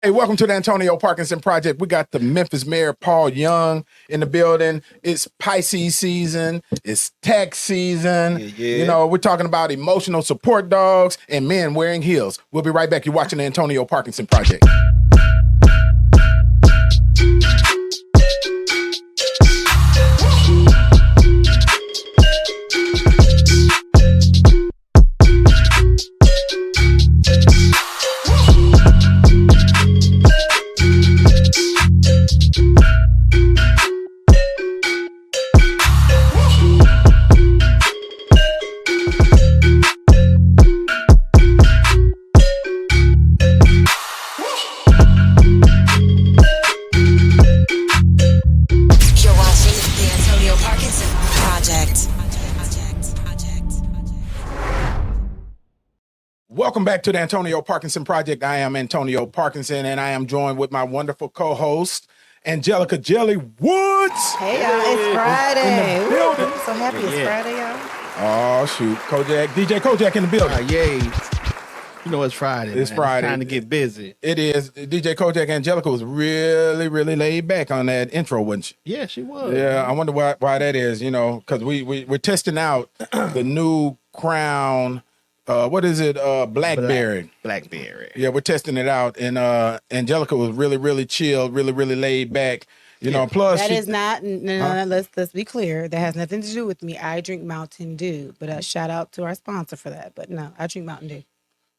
Hey, welcome to the Antonio Parkinson Project. We got the Memphis Mayor, Paul Young, in the building. It's Pisces season. It's tax season. Yeah. You know, we're talking about emotional support dogs and men wearing heels. We'll be right back. You're watching the Antonio Parkinson Project. Welcome back to the Antonio Parkinson Project. I am Antonio Parkinson, and I am joined with my wonderful co-host, Angelica Jelly Woods. Hey, y'all, it's Friday. In the building. I'm so happy it's Friday, y'all. Oh, shoot. Kojak, DJ Kojak in the building. Yay. You know it's Friday. It's Friday. It's time to get busy. It is. DJ Kojak Angelica was really, really laid back on that intro, wasn't she? Yeah, she was. Yeah, I wonder why that is, you know, because we're testing out the new Crown. What is it? Blackberry. Blackberry. Yeah, we're testing it out, and Angelica was really, really chill, really, really laid back. You know, plus that is not. No, let's be clear. That has nothing to do with me. I drink Mountain Dew, but shout out to our sponsor for that. But no, I drink Mountain Dew.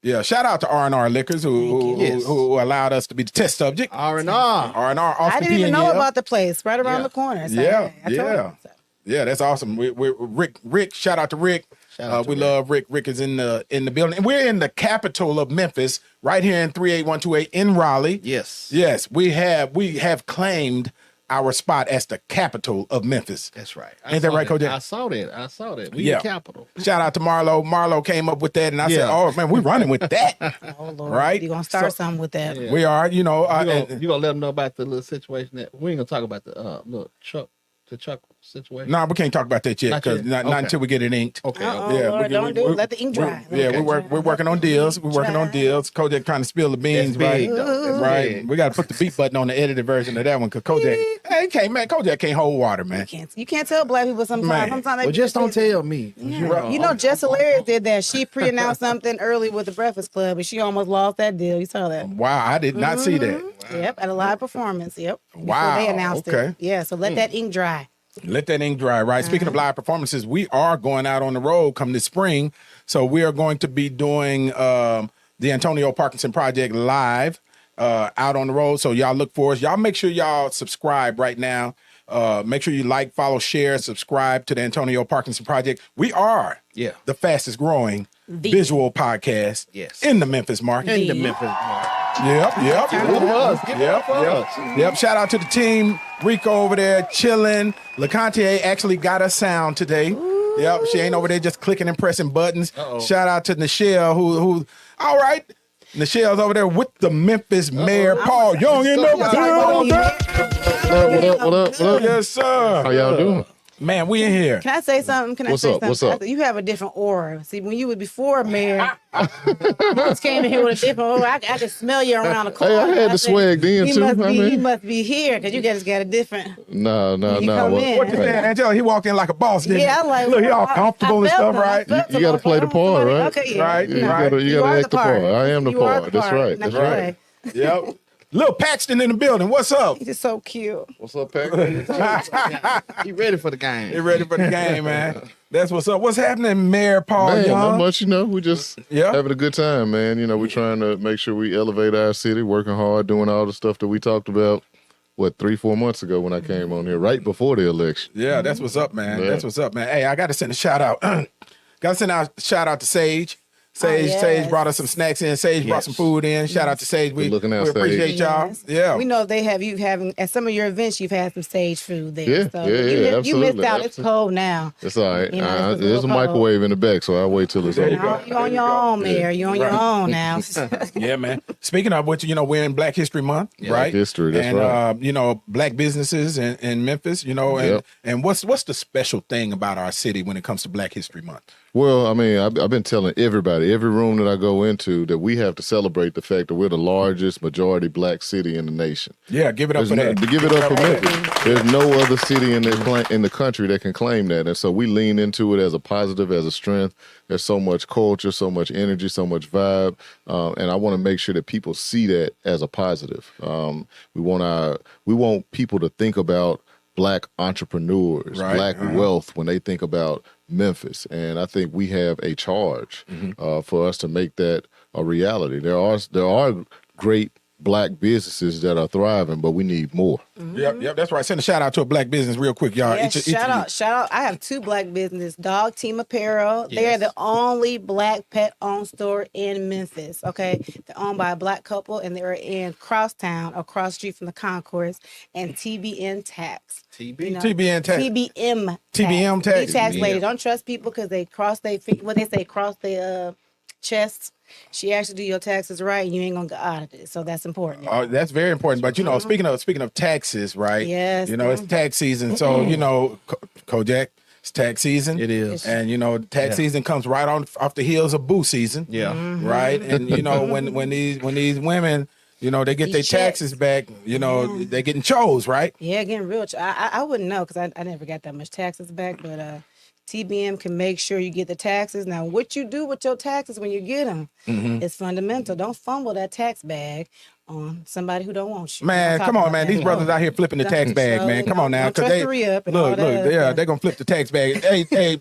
Yeah, shout out to R&R Liquors who allowed us to be the test subject. R&R. R&R. I didn't even know about the place right around the corner. So Yeah, I told him, so. Yeah, that's awesome. We're Rick. Shout out to Rick. We love Rick. Rick is in the building, and we're in the capital of Memphis, right here in 38128 in Raleigh. Yes. We have claimed our spot as the capital of Memphis. That's right. Ain't that right, Kojak? I saw that. We the capital. Shout out to Marlo. Marlo came up with that, and I said, "Oh man, we're running with that." Oh Lord, right? You're gonna start something with that. We are. You know, you gonna let them know about the little situation that we ain't gonna talk about the little Chuck situation. No, we can't talk about that yet because not until we get it inked. Okay. Lord, don't do it. Let the ink dry. We're working on deals. We're working on deals. Kojak trying to spill the beans, big, right? though. Right. Big. We got to put the beat button on the edited version of that one because Kojak can't hold water, man. You can't tell black people sometimes. Man. Sometimes Well, just don't tell me. Yeah. You know, Jess Hilarious did that. She pre-announced something early with the Breakfast Club, and she almost lost that deal. You saw that? Wow, I did not see that. Wow. Yep, at a live performance. Yep. Wow. Before they announced it. Yeah, so let that ink dry. Let that ink dry, right? Speaking of live performances, we are going out on the road come this spring. So we are going to be doing the Antonio Parkinson Project live out on the road. So y'all look for us. Y'all make sure y'all subscribe right now. Make sure you like, follow, share, subscribe to the Antonio Parkinson Project. We are the fastest growing visual podcast in the Memphis market. Yep. Shout out to the team. Rico over there chilling. LeContier actually got us sound today. Ooh. Yep, she ain't over there just clicking and pressing buttons. Shout out to Nichelle, who all right. Nichelle's over there with the Memphis Mayor, Paul Young in the building. What up? Yes, sir. How y'all doing? Man, we in here. Can I say something? What's up? You have a different aura. See, when you were before mayor, you just came in here with a different aura. I could smell you around the corner. Hey, I had the swag then too. He must be here because you guys got a different. No. What you saying, Angela? He walked in like a boss, didn't he? Yeah, I like. Look, he all comfortable and stuff, right? You got to play the part, right? Okay, yeah. Right. You got to act the part. I am the part. That's right. That's right. Yep. Lil Paxton in the building. What's up? He's just so cute. What's up, Pac? He ready for the game. He ready for the game, man. That's what's up. What's happening, Mayor Paul Man, Young? not much, we just having a good time, man. We're trying to make sure we elevate our city, working hard, doing all the stuff that we talked about, 3-4 months ago when I came on here, right before the election. Yeah, that's what's up, man. Yeah. That's what's up, man. Hey, I got to send a shout out. Got to send out a shout out to Sage. Sage brought us some snacks in. Sage brought some food in. Shout out to Sage. We appreciate y'all. Yes. Yeah. We know they have you having at some of your events. You've had some Sage food there. Yeah, so absolutely. You missed out. It's cold now. It's all right. It's there's a microwave in the back, so I'll wait till it's over. You're on your own, Mayor. You're on your own now. Yeah, man. Speaking of which, we're in Black History Month, right? Black History, that's right. Black businesses in Memphis, and what's the special thing about our city when it comes to Black History Month? Well, I mean, I've been telling everybody, every room that I go into, that we have to celebrate the fact that we're the largest majority black city in the nation. Yeah, give it up for that. To give it up for Memphis. There's no other city in the country that can claim that. And so we lean into it as a positive, as a strength. There's so much culture, so much energy, so much vibe. And I want to make sure that people see that as a positive. We want people to think about black entrepreneurs, black wealth when they think about Memphis. And I think we have a charge for us to make that a reality. There are great black businesses that are thriving, but we need more. Yep, that's right. Send a shout out to a black business real quick, y'all. Yeah, shout out. I have 2 black businesses, Dog Team Apparel. Yes. They're the only black pet-owned store in Memphis, okay? They're owned by a black couple, and they're in Crosstown, across the street from the concourse, and TBN Tax. TBN Tax. TBM Tax. These tax lady, don't trust people because they cross their chests. She actually do your taxes right, and you ain't gonna get audited. So that's important. Oh, that's very important. But speaking of taxes, right? Yes. It's tax season, so Kojak, it's tax season. It is. And tax season comes right off the heels of boo season. Yeah. Right. And when these women, they get their taxes back, they're getting chose, right? Yeah, getting real. I wouldn't know because I never got that much taxes back, but TBM can make sure you get the taxes. Now, what you do with your taxes when you get them is fundamental. Don't fumble that tax bag on somebody who don't want you. Man, come on, man. These brothers out here flipping the tax bag, man. Come on now. Don't trust the re-up and all that. Look, they're going to flip the tax bag. Hey,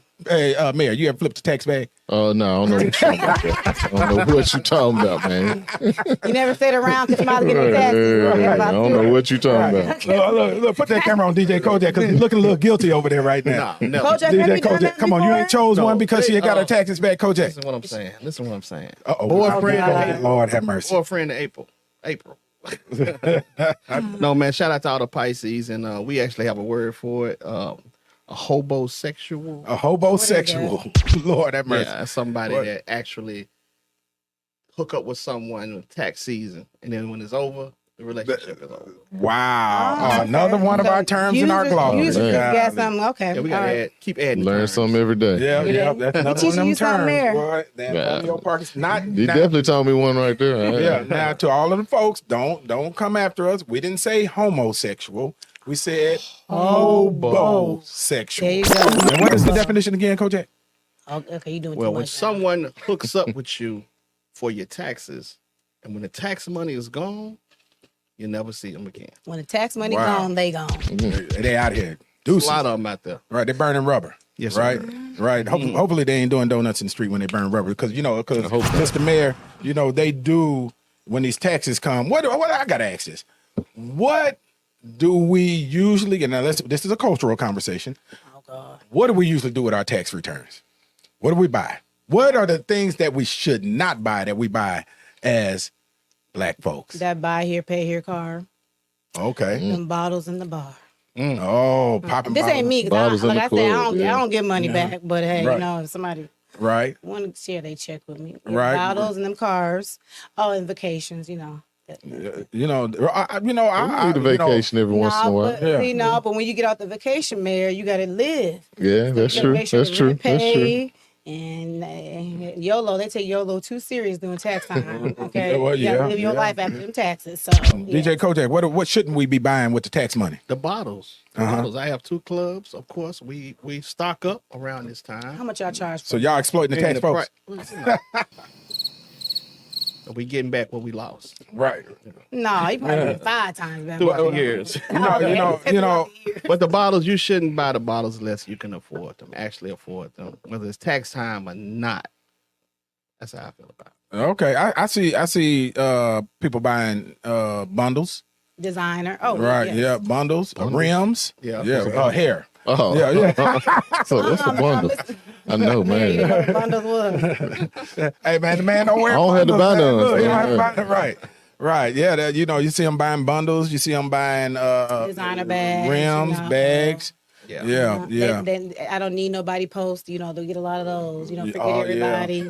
Mayor, you ever flipped the tax bag? No, I don't know what you're talking about. I don't know what you're talking about, man. You never sit around because somebody getting taxes. I don't know what you're talking about. Look, put that camera on DJ Kojak because he's looking a little guilty over there right now. No. Kojak, DJ Kojak, come on, you ain't chose one because she ain't got her taxes back, Kojak. Listen what I'm saying. Uh-oh. Boyfriend. Lord have mercy. Boyfriend April. No, man, shout out to all the Pisces, and we actually have a word for it. A hobosexual. A hobosexual. Lord have mercy. Yeah, somebody that actually hook up with someone in tax season, and then when it's over, the relationship is over. Wow. Another one of our terms in our gloss. You got something. Okay. Yeah, we gotta keep adding. Learn terms. something every day. Yeah, that's another one of them you something terms. there. Boy, Antonio Parkinson. You definitely told me one right there. Yeah. Now to all of the folks, don't come after us. We didn't say homosexual. We said hobosexual. There you go. And what is the definition again, Kojak? Okay, you doing Well, too when much. someone hooks up with you for your taxes, and when the tax money is gone, you never see them again. When the tax money Wow. gone, they gone. They out here. A Deuces. lot of them out there. Right, they're burning rubber. Yes, right, sir. right. Hopefully they ain't doing donuts in the street when they burn rubber because Mr. Mayor, they do when these taxes come. What I gotta ask this? What do we usually? And now this is a cultural conversation. Oh God. What do we usually do with our tax returns? What do we buy? What are the things that we should not buy that we buy as black folks? That buy here, pay here car. Okay. Them bottles in the bar. Oh, popping This bottles. ain't me. Bottles in Like the I said, club, I don't get money back. But hey, Right. if somebody Right. want to share, they check with me. Yeah, Right. Bottles and them cars. Oh, and vacations. I need a vacation every once in a while. But when you get off the vacation, Mayor, you got to live. Yeah, that's You gotta true. make sure That's to true. really That's true. pay. And YOLO, they take YOLO too serious during tax time. Okay, Well, you gotta yeah, live your yeah. life after them taxes. So, DJ Kojak, what shouldn't we be buying with the tax money? The bottles. Bottles. I have 2 clubs. Of course, we stock up around this time. how much y'all charge for? So y'all exploiting the tax folks? We getting back what we lost Right. No, you probably did 5 times better. throughout the years. You know. But the bottles, you shouldn't buy the bottles unless you can afford them, actually afford them, whether it's tax time or not. That's how I feel about it. Okay, I see people buying bundles. Designer. Oh, Right. yes. Yeah, bundles, rims. Yeah. Hair. Oh, Yeah. so that's a bundle. I know, There you man. go. Bundles was. Hey man, the man don't wear. I don't have to bundles, buy man. none. Look, you don't have to Yeah. buy none. Right. Yeah. You see them buying bundles. You see them buying Designer bags, rims, bags. Yeah. Yeah. Then I don't need nobody post. They'll get a lot of those. Forget Oh, yeah. everybody.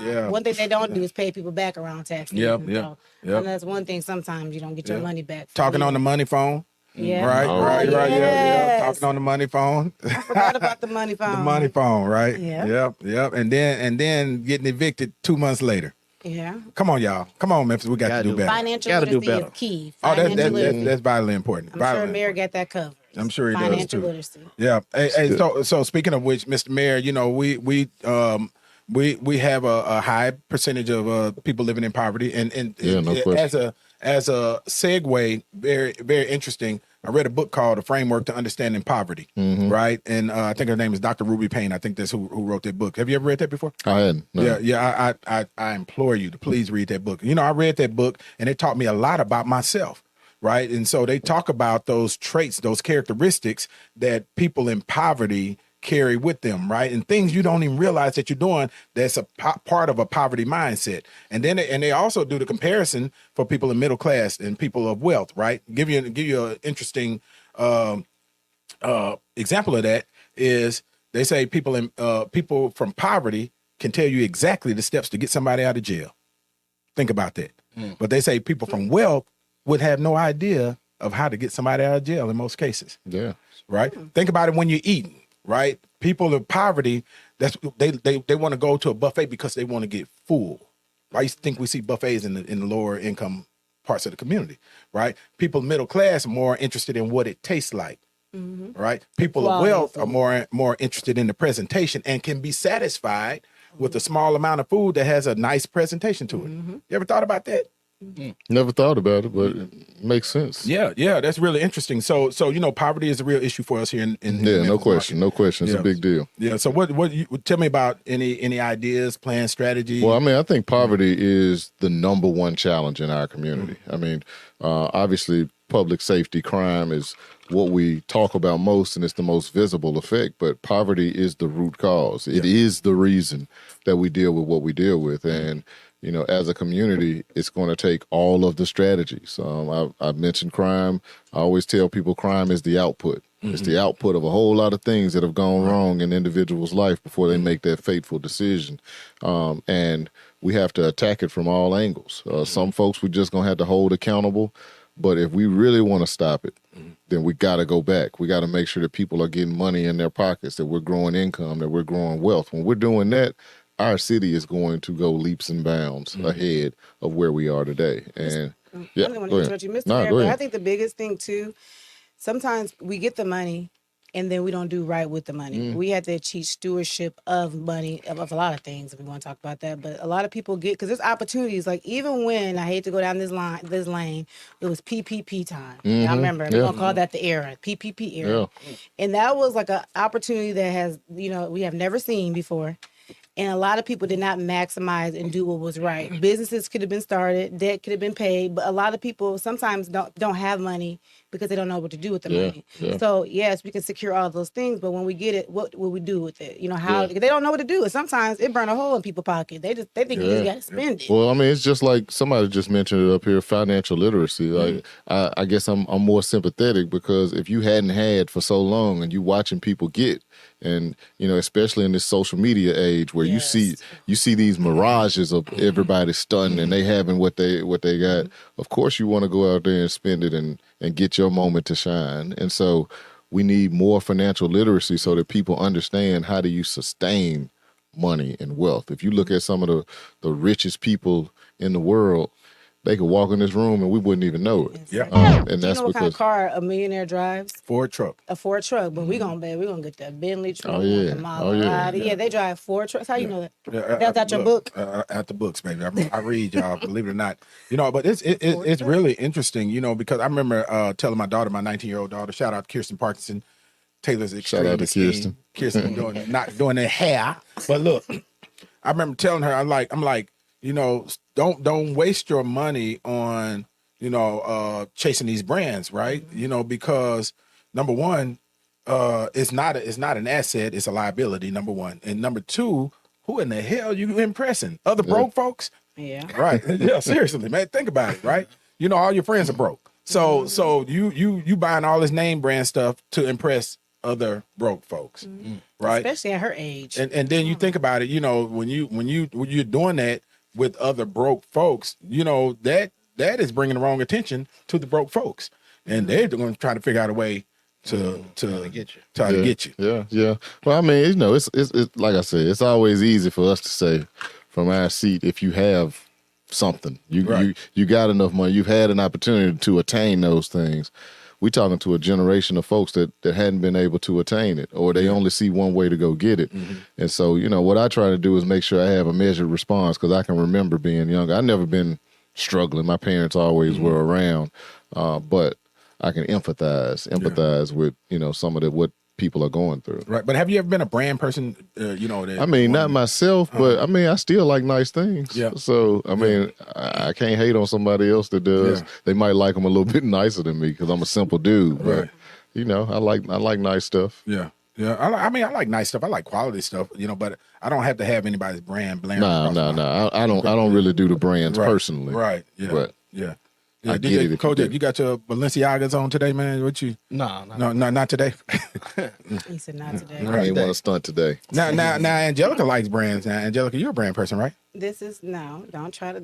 Yeah. One thing they don't do is pay people back around tax season. Yep. And that's one thing. Sometimes you don't get your money back. Talking on the money phone. Yeah. Right, Oh, right, yeah. yes. Talking on the money phone. I forgot about the money phone. The money phone, right? Yeah. Yep. And then getting evicted 2 months later. Yeah. Come on, y'all. Come on, Memphis. We got to do better. Financial Gotta do literacy better. is key. Oh, Financial literacy. that's vitally important. I'm sure Vitally Mayor important. got that covered. I'm sure he does Financial too. literacy. Yeah. Hey, so speaking of which, Mr. Mayor, you know, we have a high percentage of people living in poverty, and no question. as a segue, very very interesting. I read a book called A Framework to Understanding Poverty, right? And I think her name is Dr. Ruby Payne. I think that's who wrote that book. Have you ever read that before? I hadn't. No. Yeah. I implore you to please read that book. You know, I read that book, and it taught me a lot about myself. Right. And so they talk about those traits, those characteristics that people in poverty carry with them. Right. And things you don't even realize that you're doing. That's a part of a poverty mindset. And then they also do the comparison for people in middle class and people of wealth. Right. Give you an interesting example of that is they say people from poverty can tell you exactly the steps to get somebody out of jail. Think about that. But they say people from wealth would have no idea of how to get somebody out of jail in most cases. Yeah. Right? Think about it when you're eating, right? People in poverty, they want to go to a buffet because they want to get full. I used to think we see buffets in the lower income parts of the community, right? People middle class are more interested in what it tastes like. Right? People of wealth are more interested in the presentation and can be satisfied with a small amount of food that has a nice presentation to it. You ever thought about that? Never thought about it, but it makes sense. Yeah, that's really interesting. So you know, poverty is a real issue for us here in Yeah, no question, market. no question. It's a big deal. Yeah. So what you tell me about any ideas, plans, strategy? Well, I mean, I think poverty is the number one challenge in our community. I mean, obviously, public safety, crime is what we talk about most, and it's the most visible effect. But poverty is the root cause. It is the reason that we deal with what we deal with, and you know, as a community, it's going to take all of the strategies. I've mentioned crime. I always tell people crime is the output. It's the output of a whole lot of things that have gone wrong in individuals' life before they make that fateful decision. And we have to attack it from all angles. Some folks we're just going to have to hold accountable. But if we really want to stop it, then we got to go back. We got to make sure that people are getting money in their pockets, that we're growing income, that we're growing wealth. When we're doing that, our city is going to go leaps and bounds ahead of where we are today. And I didn't want to interrupt you, Mr. Mayor, but I think the biggest thing too, sometimes we get the money and then we don't do right with the money. We have to teach stewardship of money, of a lot of things, if we want to talk about that. But a lot of people get, because there's opportunities, like even when, I hate to go down this lane, it was PPP time. I remember, we're going to call that the era, PPP era. And that was like an opportunity that has, you know, we have never seen before. And a lot of people did not maximize and do what was right. Businesses could have been started, debt could have been paid, but a lot of people sometimes don't have money because they don't know what to do with the money. So yes, we can secure all those things, but when we get it, what will we do with it? You know, how they don't know what to do. And sometimes it burn a hole in people's pocket. They think you just got to spend it. Well, I mean, it's just like somebody just mentioned it up here, financial literacy. Like I guess I'm more sympathetic because if you hadn't had for so long and you watching people get, and you know, especially in this social media age where you see these mirages of everybody stunning and they having what they got. Of course, you want to go out there and spend it and get your moment to shine. And so we need more financial literacy so that people understand how do you sustain money and wealth. If you look at some of the richest people in the world, they could walk in this room and we wouldn't even know it. And Do you that's know what because kind of car a millionaire drives? Ford truck. A Ford truck, but we're gonna get that Bentley truck. Oh, yeah. The Maserati. Yeah, they drive Ford trucks. How you know that? That's out your book. At the books, baby. I read, y'all. Believe it or not, you know. But it's really interesting, you know, because I remember telling my daughter, my 19-year-old daughter, shout out to Kirsten Parkinson, Taylor's extreme. Shout out to Kirsten. Kirsten not doing their hair, but look, I remember telling her, I'm like, you know, don't waste your money on, you know, chasing these brands, right? You know, because number one, it's not an asset, it's a liability, number one. And number two, who in the hell you impressing? Other broke folks? Yeah. Right. Yeah, seriously, man. Think about it, right? You know, all your friends are broke. So you buying all this name brand stuff to impress other broke folks. Right. Especially at her age. And then you think about it, you know, when you're doing that with other broke folks, you know, that is bringing the wrong attention to the broke folks. and they're going to try to figure out a way to get you. try to get you. Yeah. Well, I mean, it's like I said, it's always easy for us to say from our seat if you have something, you got enough money, you've had an opportunity to attain those things. We talking to a generation of folks that hadn't been able to attain it, or they only see one way to go get it. And so, what I try to do is make sure I have a measured response, because I can remember being younger. I've never been struggling. My parents always were around, but I can empathize with, some of what people are going through. Right. But have you ever been a brand person, that I mean, not myself, but I mean, I still like nice things. Yeah. So, I mean, I can't hate on somebody else that does. Yeah. They might like them a little bit nicer than me because I'm a simple dude. But, I like nice stuff. Yeah. Yeah. I like nice stuff. I like quality stuff, but I don't have to have anybody's brand blaring. No. I don't really do the brands personally. Right. Yeah. But yeah. I get it. Kodak, you got your Balenciagas on today, man? What you? No, not today. He said not today. I ain't want to stunt today. Now, Angelica likes brands. Now, Angelica, you're a brand person, right? This is don't try to.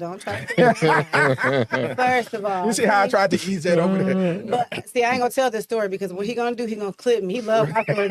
First of all, You see how I tried to ease that over there? But see, I ain't gonna tell this story because what he gonna do, he gonna clip me. He love my story.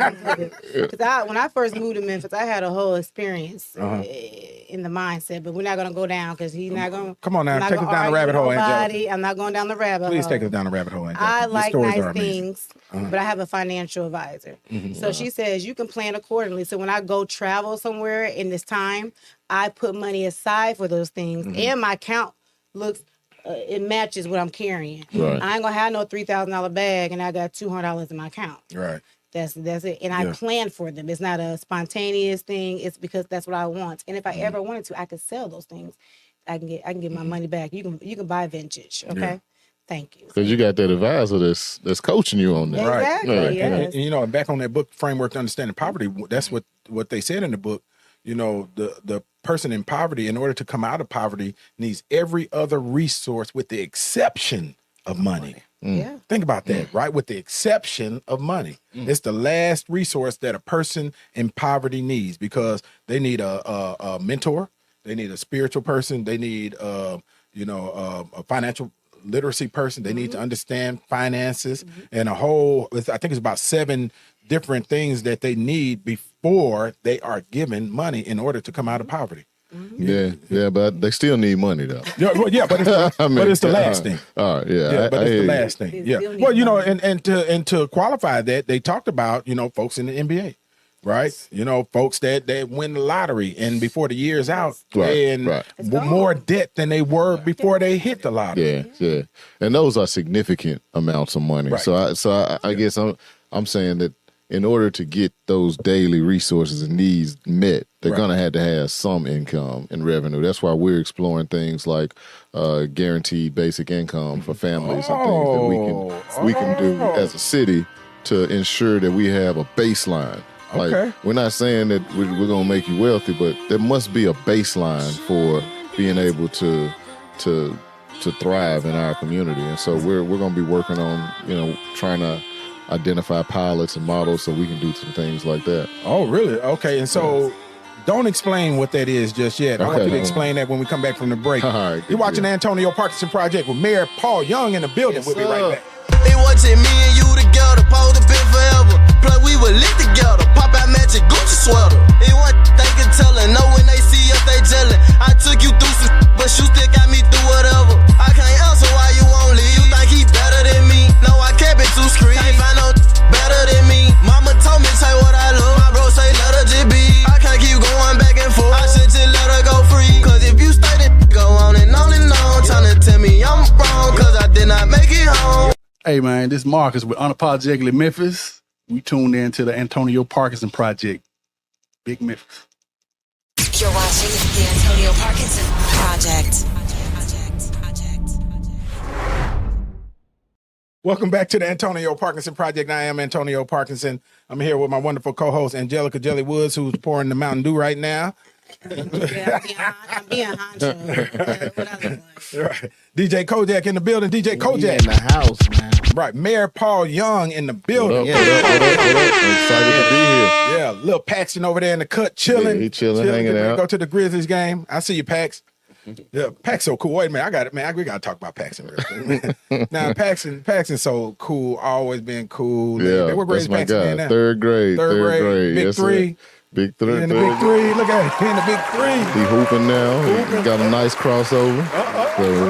Because when I first moved to Memphis, I had a whole experience in the mindset, but we're not gonna go down because he's not gonna. Come on now, take us down the rabbit hole, Angelica. I'm not going down the rabbit hole. Please take us down the rabbit hole, Angelica. I Your like stories nice are amazing. things, but I have a financial advisor. So she says you can plan accordingly. So when I go travel somewhere in this time, I put money aside for those things, and my account looks, it matches what I'm carrying. Right. I ain't gonna have no $3,000 bag, and I got $200 in my account. Right. That's it. And I plan for them. It's not a spontaneous thing. It's because that's what I want. And if I ever wanted to, I could sell those things. I can get my money back. You can buy vintage. Okay. Yeah. Thank you. Because you got that advisor that's coaching you on that. Exactly. Right. Yes. And back on that book, Framework to Understanding Poverty, that's what they said in the book. The person in poverty, in order to come out of poverty, needs every other resource with the exception of money. Yeah. Think about that, right? With the exception of money. It's the last resource that a person in poverty needs, because they need a mentor, they need a spiritual person, they need a financial literacy person, they need to understand finances, and I think it's about 7 different things that they need before they are given money in order to come out of poverty. Yeah, but they still need money though. Yeah, but it's the last thing. All right, yeah, but it's the last thing. They Yeah. still need Well, money. and to qualify that, they talked about folks in the NBA, right? Folks that win the lottery, and before the year's out, and more debt than they were before they hit the lottery. Yeah, and those are significant amounts of money. Right. So I guess I'm saying that in order to get those daily resources and needs met, they're gonna have to have some income and revenue. That's why we're exploring things like guaranteed basic income for families and things that we can do as a city to ensure that we have a baseline. Like, we're not saying that we're gonna make you wealthy, but there must be a baseline for being able to thrive in our community. And so we're gonna be working on trying to identify pilots and models so we can do some things like that. Oh, really? Okay. And so don't explain what that is just yet. I want you to explain that when we come back from the break. All right, You're watching the Antonio Parkinson Project with Mayor Paul Young in the building. We'll be right back. They watching me and you together, supposed to be forever. Plus we were lit together, pop out matching Gucci sweater. It wasn't they can tell it, know when they see us they jealous. I took you through some but you still got me through whatever. I can't answer why you won't leave. You think he better than me? No, I can't be too scream. Can't find no better than me. Mama told me say what I love. My bro say let her just be. I can't keep going back and forth. I should just let her go free. Cause if you stay then go on and on and on, trying to tell me I'm wrong, cause I did not make it home. Hey man, this is Marcus with Unapologetically Memphis. We tuned in to the Antonio Parkinson Project. Big Memphis. You're watching the Antonio Parkinson Project. Welcome back to the Antonio Parkinson Project. I am Antonio Parkinson. I'm here with my wonderful co-host, Angelica Jelly Woods, who's pouring the Mountain Dew right now. Yeah, I'm being honcho. What I look like. Right. DJ Kojak in the building. DJ Kojak. in the house, man. Right. Mayor Paul Young in the building. What up? Excited to be here. Yeah, little Paxton over there in the cut chilling. Yeah, he chilling, hanging Getting ready to out. Go to the Grizzlies game. I see you, Pax. Yeah, Pax so cool. Wait a minute, I got it, man. We gotta talk about Paxton real quick. Now, Paxton's so cool. Always been cool. Yeah, What grade that's is my Paxton in guy. now? Third grade. Big Yes, sir. three. Big three. He in the big three. Look at him. He in the big three. He hooping now. He got a nice crossover. So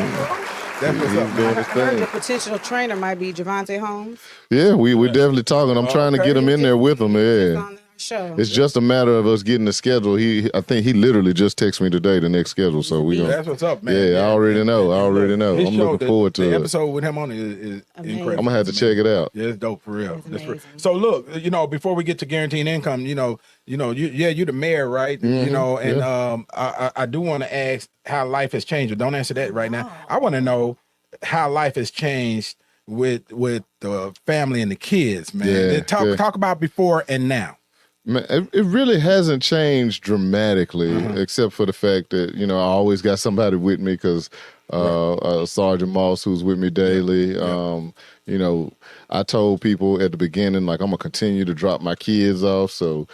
That's what's he's up, doing man. his I heard the thing. potential trainer might be Javante Holmes. Yeah, we're definitely talking. I'm trying to get him in there with him. He's Yeah. on the show. It's just a matter of us getting the schedule. I think he literally just texted me today the next schedule. So we gonna. That's what's up, man. Yeah, I already know. I already know. His I'm show, looking forward to the it. episode with him on it is Amazing. incredible. I'm gonna have to check it out. Yeah, it's dope for real. It's That's for- amazing. So look, before we get to guaranteed income, you're the mayor, right? And I do want to ask how life has changed, but don't answer that right now. I want to know how life has changed with the family and the kids, man. Yeah, Talk about before and now. Man, it really hasn't changed dramatically, except for the fact that I always got somebody with me because Sergeant Moss, who's with me daily. I told people at the beginning, like, I'm gonna continue to drop my kids off, so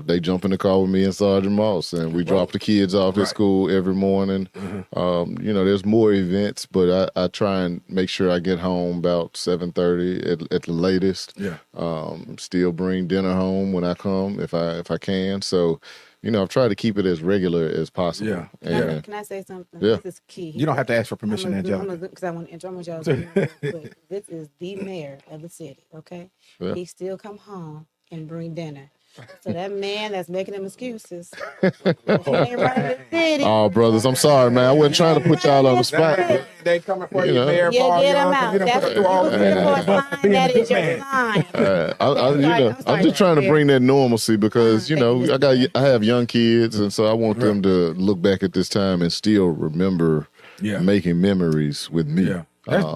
they jump in the car with me and Sergeant Moss, and we drop the kids off at school every morning. There's more events, but I try and make sure I get home about 7:30 at the latest. Yeah. Still bring dinner home when I come if I can. So, I've tried to keep it as regular as possible. Yeah. And, Can I say something? Yeah. This is key. You don't have to ask for permission, Angelica. Because I want y'all to know real quick. This is the mayor of the city, okay? Yeah. He still come home and bring dinner. So that man that's making them excuses, he ain't running the city. oh, brothers, I'm sorry, man. I wasn't trying to put y'all on the spot. They coming for You you, know. mayor. Yeah, Paul, get him y'all, out. you done put That's us through all your this. sign. That is your sign. I'm sorry, just trying to Mayor. bring that normalcy because Thank you, I have young kids, and so I want them to look back at this time and still remember Yeah. making memories with me. Yeah,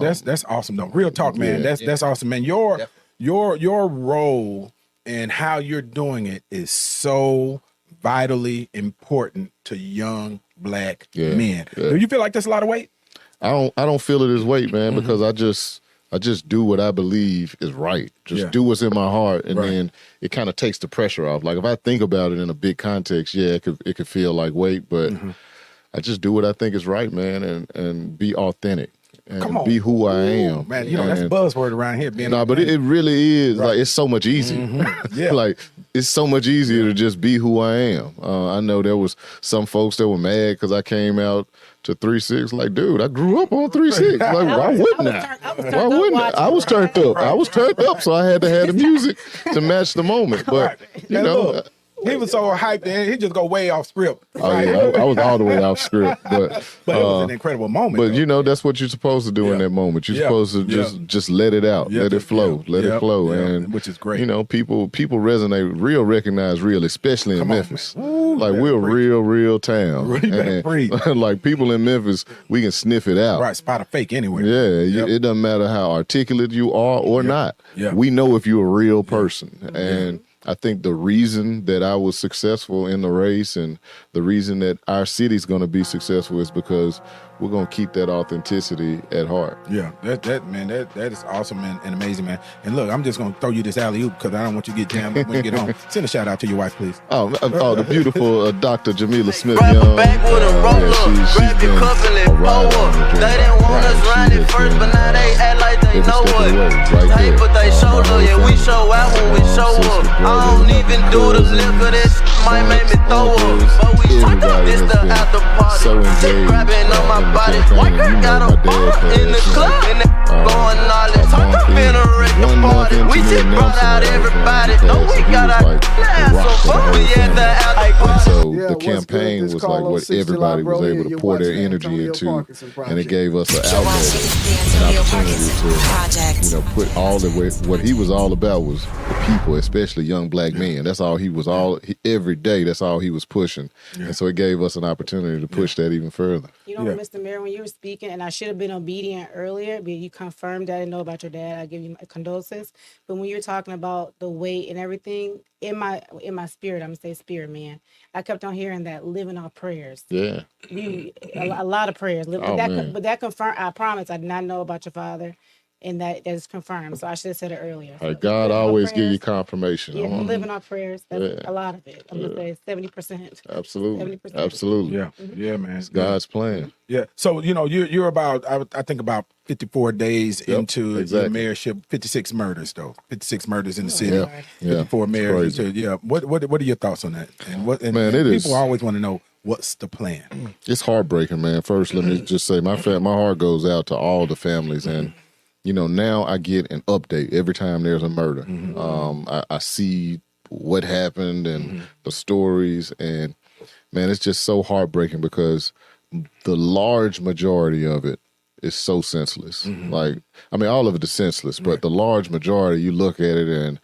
that's awesome though. Real talk, man. Yeah. That's awesome, man. Your role and how you're doing it is so vitally important to young Black Yeah. men. Yeah. Do you feel like that's a lot of weight? I don't feel it as weight, man, because I just do what I believe is right. Just do what's in my heart, and then it kind of takes the pressure off. Like if I think about it in a big context, it could feel like weight, but I just do what I think is right, man, and be authentic and Come on. be who I am. Man, that's a And- buzzword around here. Being No, but it really is like it's so much easier. Yeah. Like it's so much easier to just be who I am. I know there was some folks that were mad because I came out to 3-6. Like, dude, I grew up on 3-6. Like, why wouldn't I? Why wouldn't I? I was turned up. I was turned up, so I had to have the music to match the moment. But Now, look, he was so hyped, and he just go way off script. oh yeah, I was all the way off script. But But it was an incredible moment. But though. that's what you're supposed to do in Yeah. that moment. You're Yeah. supposed to just let it out, Yeah, let it flow, yeah. let Yeah. it flow, Yeah. and Which is great. People resonate, recognize real, especially in Come on, Memphis. man. Ooh, Like you we're a better real town, You better breathe. like people in Memphis, we can sniff it out. Right, spot a fake anywhere. Yeah, Yep. it doesn't matter how articulate you are or not. Yeah. We know if you're a real person, and I think the reason that I was successful in the race and the reason that our city's going to be successful is because we're going to keep that authenticity at heart. Yeah, that is awesome and amazing, man. And look, I'm just gonna throw you this alley oop because I don't want you to get jammed up when you get home. Send a shout out to your wife, please. Oh, the beautiful Dr. Jamila Smith Grab Young. a back with a roller, grab your cup and let pour up. They didn't want us round it first, but now they act like they know what. Hey, but they show love, yeah, we show out when we show up. I don't even do the liquor, this might make me throw up. But we talk up, it's the after party. So engaged, Grabbing on my in the body, campaign. white girl You know, got my a dad bar passed, in the club, and they going all in. Talk up in a record party. We just brought out everybody. No, we got our ass so fun. We at the after So Yeah, the what's campaign good? This was like Carlos what 60 everybody Live, was bro. able to You're pour their watching energy Antonio into, Parkinson and Project. it gave us an You're watching outlet, the Antonio an Parkinson opportunity Project. to, put all the way. What he was all about was the people, especially young Black men. That's all he was every day. That's all he was pushing, and so it gave us an opportunity to push that even further. You know, Mr. Mayor, when you were speaking, and I should have been obedient earlier, but you confirmed that I didn't know about your dad. I give you my condolences. But when you're talking about the weight and everything, in my spirit, I'm gonna say spirit, man. I kept on hearing that living off prayers. Yeah. A lot of prayers. Oh, man. But that confirmed. I promise, I did not know about your father. and that is confirmed. So I should have said it earlier. So Like God live in our always give you prayers. confirmation. Yeah, Mhm. live in our prayers. That's Yeah. a lot of it. I'm gonna say 70%. Absolutely. 70%. Absolutely. Yeah, yeah, man. It's God's plan. Yeah. So you're about I think about 54 days into exactly. your mayorship. 56 murders though. 56 murders in the city. Yeah. Yeah. 54 It's mayors. crazy. Yeah. What are your thoughts on that? And Man, and it people is. always want to know what's the plan. It's heartbreaking, man. First, let me just say my heart goes out to all the families, and now I get an update every time there's a murder. I see what happened and the stories, and man, it's just so heartbreaking because the large majority of it is so senseless. Like, I mean, all of it is senseless, but the large majority, you look at it and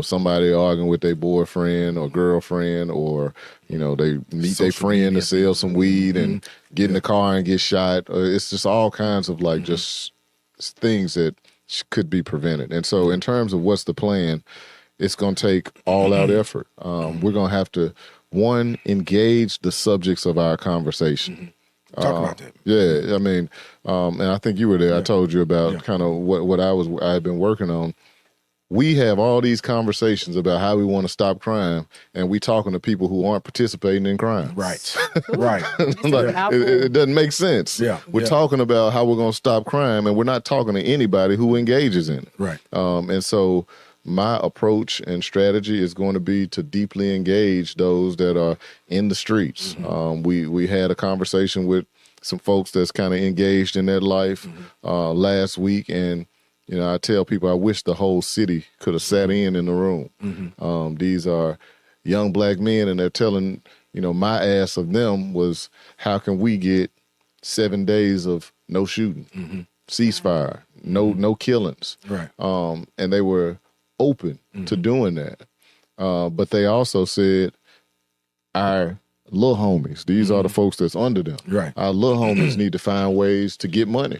somebody arguing with their boyfriend or girlfriend, or, they meet their friend to sell some weed and get in the car and get shot. It's just all kinds of like just things that could be prevented. And so in terms of what's the plan, it's going to take all out effort. We're going to have to, one, engage the subjects of our conversation. Talk about that. Yeah, I mean, and I think you were there. I told you about kind of what I had been working on. We have all these conversations about how we want to stop crime, and we talking to people who aren't participating in crime. Right. Right. Like, it doesn't make sense. Yeah. We're talking about how we're going to stop crime, and we're not talking to anybody who engages in it. Right. And so my approach and strategy is going to be to deeply engage those that are in the streets. We had a conversation with some folks that's kind of engaged in that life last week, and I tell people I wish the whole city could have sat in the room. These are young black men, and they're telling, my ask of them was, how can we get 7 days of no shooting, ceasefire, no killings? Right. And they were open to doing that. But they also said, our little homies, these are the folks that's under them. Right. Our little homies need to find ways to get money.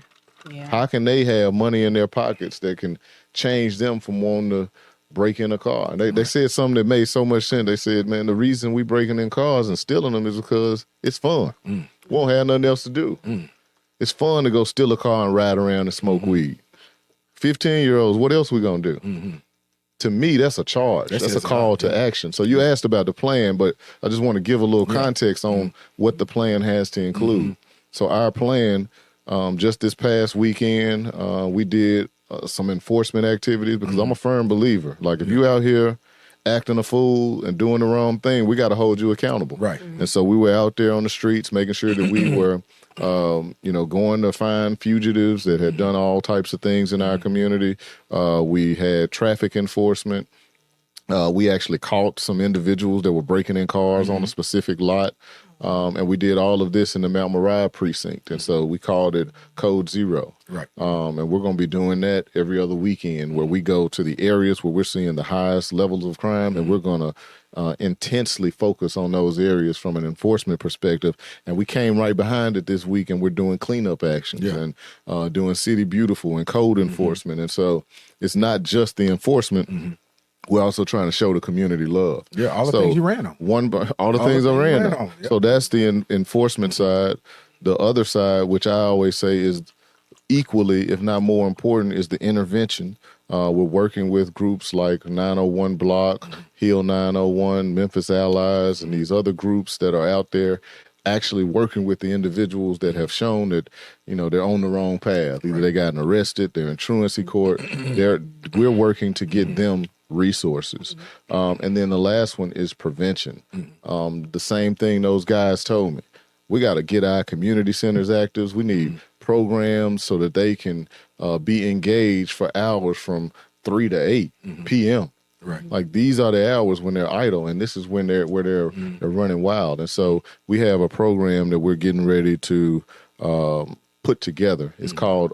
Yeah. How can they have money in their pockets that can change them from wanting to break in a car? And they said something that made so much sense. They said, man, the reason we breaking in cars and stealing them is because it's fun. We won't have nothing else to do. It's fun to go steal a car and ride around and smoke weed. 15-year-olds, what else we gonna do? To me, that's a charge. That's a call to action. So you asked about the plan, but I just want to give a little context on what the plan has to include. So our plan, just this past weekend, we did some enforcement activities, because I'm a firm believer. Like, if you out here acting a fool and doing the wrong thing, we got to hold you accountable. Right. And so we were out there on the streets making sure that we were, going to find fugitives that had done all types of things in our community. We had traffic enforcement. We actually caught some individuals that were breaking in cars on a specific lot. And we did all of this in the Mount Moriah precinct. And so we called it Code Zero. Right. And we're going to be doing that every other weekend, where we go to the areas where we're seeing the highest levels of crime, and we're going to intensely focus on those areas from an enforcement perspective. And we came right behind it this week, and we're doing cleanup actions and doing City Beautiful and code enforcement. And so it's not just the enforcement. We're also trying to show the community love. Yeah, all the things you ran on. All the things I ran on. Yep. So that's the enforcement side. The other side, which I always say is equally, if not more important, is the intervention. We're working with groups like 901 Block, Hill 901, Memphis Allies, and these other groups that are out there actually working with the individuals that have shown that, they're on the wrong path. Either they gotten arrested, they're in truancy court. We're working to get them resources. And then the last one is prevention. The same thing those guys told me. We got to get our community centers active. We need programs so that they can be engaged for hours from 3 to 8 p.m. Right. Like, these are the hours when they're idle, and this is when they're running wild. And so we have a program that we're getting ready to put together. It's called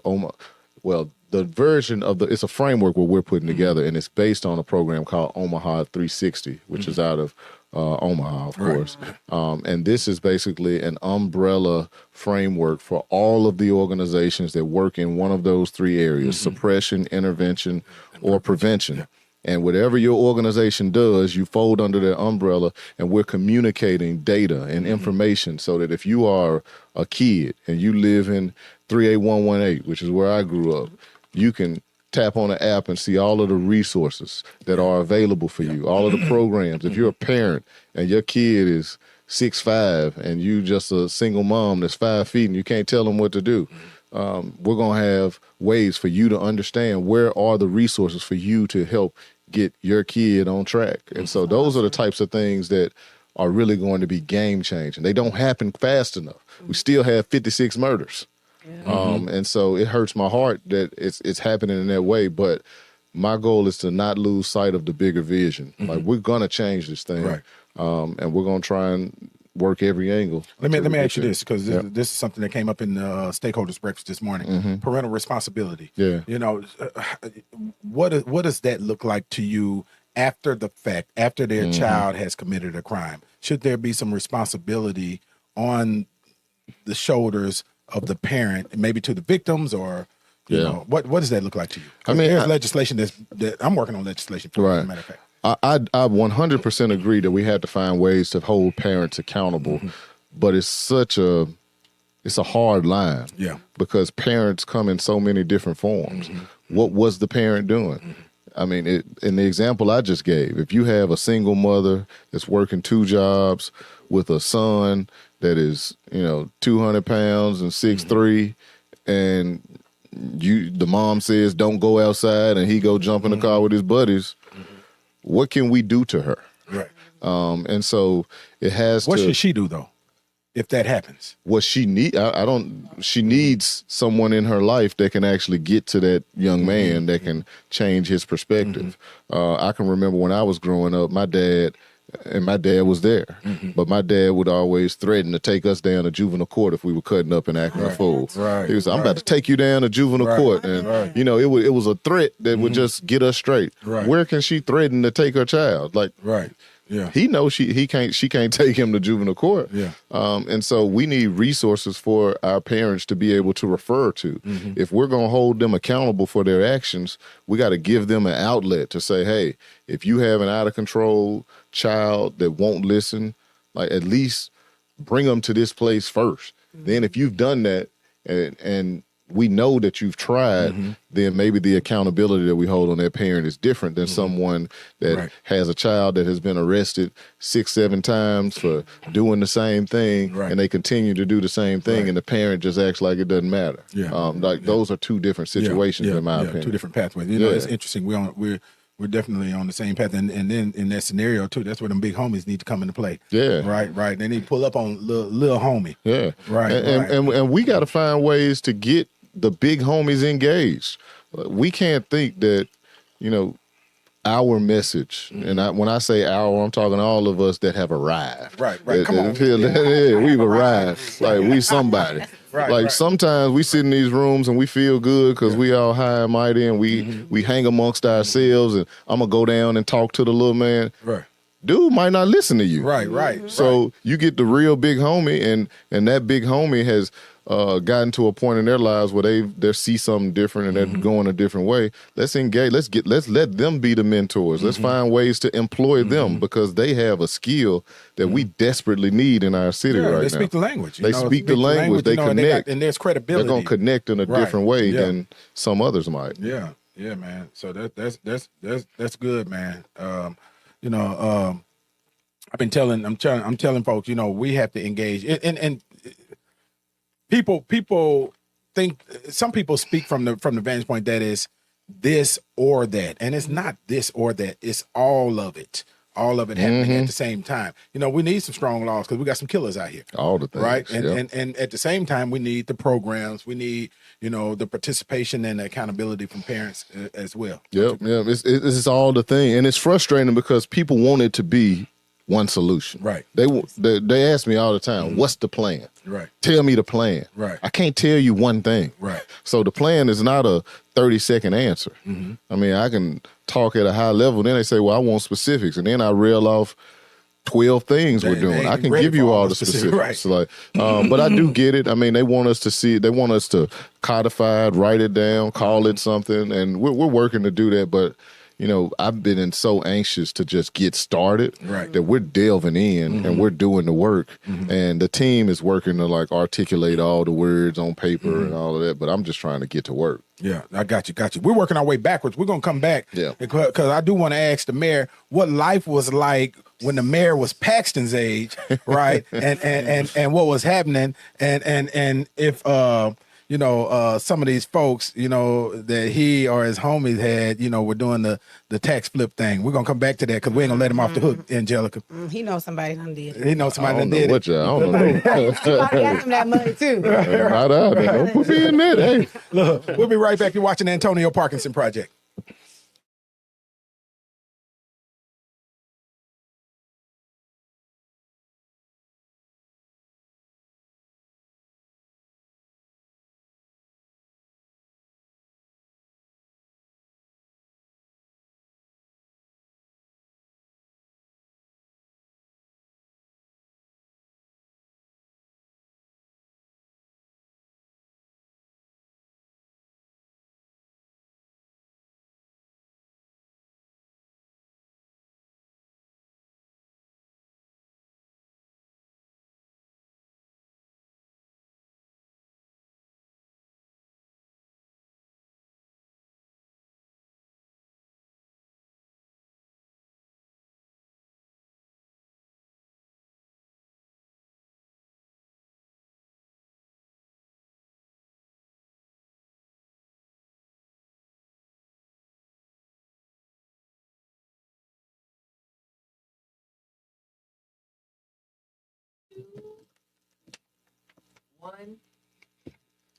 the version of it's a framework where we're putting together, and it's based on a program called Omaha 360, which is out of Omaha, of course. And this is basically an umbrella framework for all of the organizations that work in one of those three areas: suppression, intervention, or prevention. And whatever your organization does, you fold under that umbrella, and we're communicating data and information so that if you are a kid and you live in 38118, which is where I grew up, you can tap on an app and see all of the resources that are available for you, all of the programs. If you're a parent and your kid is 6'5" and you just a single mom that's 5 feet and you can't tell them what to do, we're going to have ways for you to understand where are the resources for you to help get your kid on track. And so those are the types of things that are really going to be game changing. They don't happen fast enough. We still have 56 murders. And so it hurts my heart that it's happening in that way. But my goal is to not lose sight of the bigger vision. Like, we're going to change this thing. Right. And we're going to try and work every angle. Let me ask you this, because this is something that came up in the stakeholders breakfast this morning. Parental responsibility. Yeah. You know, what does that look like to you after the fact, after their child has committed a crime? Should there be some responsibility on the shoulders of the parent, maybe to the victims, or you know, what does that look like to you? I mean, there's legislation that I'm working on legislation for, as a matter of fact. I 100% agree that we have to find ways to hold parents accountable, but it's a hard line. Yeah. Because parents come in so many different forms. What was the parent doing? I mean, in the example I just gave, if you have a single mother that's working 2 jobs with a son that is, 200 pounds and 6'3", and the mom says don't go outside and he go jump in the car with his buddies, what can we do to her? Right. And so it has What should she do, though, if that happens? What she she needs someone in her life that can actually get to that young man that can change his perspective. I can remember when I was growing up, my dad was there, but my dad would always threaten to take us down to juvenile court if we were cutting up and acting a fool. Right. He was, I'm about to take you down to juvenile court. And, it was a threat that would just get us straight. Right. Where can she threaten to take her child? Like, Yeah. he knows she can't take him to juvenile court. Yeah. And so we need resources for our parents to be able to refer to. If we're going to hold them accountable for their actions, we got to give them an outlet to say, hey, if you have an out of control child that won't listen, like, at least bring them to this place first. Then if you've done that and we know that you've tried, then maybe the accountability that we hold on that parent is different than someone that has a child that has been arrested 6-7 times for doing the same thing, and they continue to do the same thing, and the parent just acts like it doesn't matter. Those are 2 different situations in my opinion. 2 different pathways. You know, it's interesting. We're definitely on the same path, and then in that scenario too, that's where them big homies need to come into play. Yeah, right. They need to pull up on little homie. Yeah, and we got to find ways to get the big homies engaged. We can't think that, our message, and when I say our, I'm talking all of us that have arrived. Right. Come on. We've arrived. Like, we somebody. Sometimes we sit in these rooms and we feel good because we all high and mighty, and we hang amongst ourselves, and I'm going to go down and talk to the little man. Right. Dude might not listen to you. Right. So you get the real big homie, and that big homie has gotten to a point in their lives where they see something different and they're going a different way. Let's engage. Let's let them be the mentors. Let's find ways to employ them, because they have a skill that we desperately need in our city right now. They speak the language. They speak the language. They connect, and there's credibility. They're gonna connect in a different way than some others might. Yeah, man. So that's good, man. I'm telling folks, we have to engage, and people think, some people speak from the vantage point that is this or that, and it's not this or that. It's all of it happening at the same time. We need some strong laws because we got some killers out here. All the things, right? And at the same time, we need the programs. We need the participation and the accountability from parents as well. Yep. It's all the thing, and it's frustrating because people want it to be one solution. Right. They ask me all the time, what's the plan? Right. Tell me the plan. Right. I can't tell you one thing. Right. So the plan is not a 30-second answer. I mean, I can talk at a high level. Then they say, well, I want specifics. And then I reel off 12 things we're doing. I can give you all the specifics. Right. But I do get it. I mean, they want us to see it. They want us to codify it, write it down, call it something. And we're working to do that. But I've been so anxious to just get started Right. that we're delving in and we're doing the work. And the team is working to like articulate all the words on paper and all of that. But I'm just trying to get to work. Yeah, I got you. We're working our way backwards. We're going to come back. Yeah. Because I do want to ask the mayor what life was like when the mayor was Paxton's age, right? and what was happening. And if, some of these folks, that he or his homies had, were doing the tax flip thing. We're going to come back to that because we ain't going to let him off the hook, Angelica. He knows somebody done did it. He knows somebody I that don't know did what it. y'all. I don't know. Somebody got him that money too. Not out there. Don't put me in that. Hey. Look, we'll be right back. You're watching the Antonio Parkinson Project.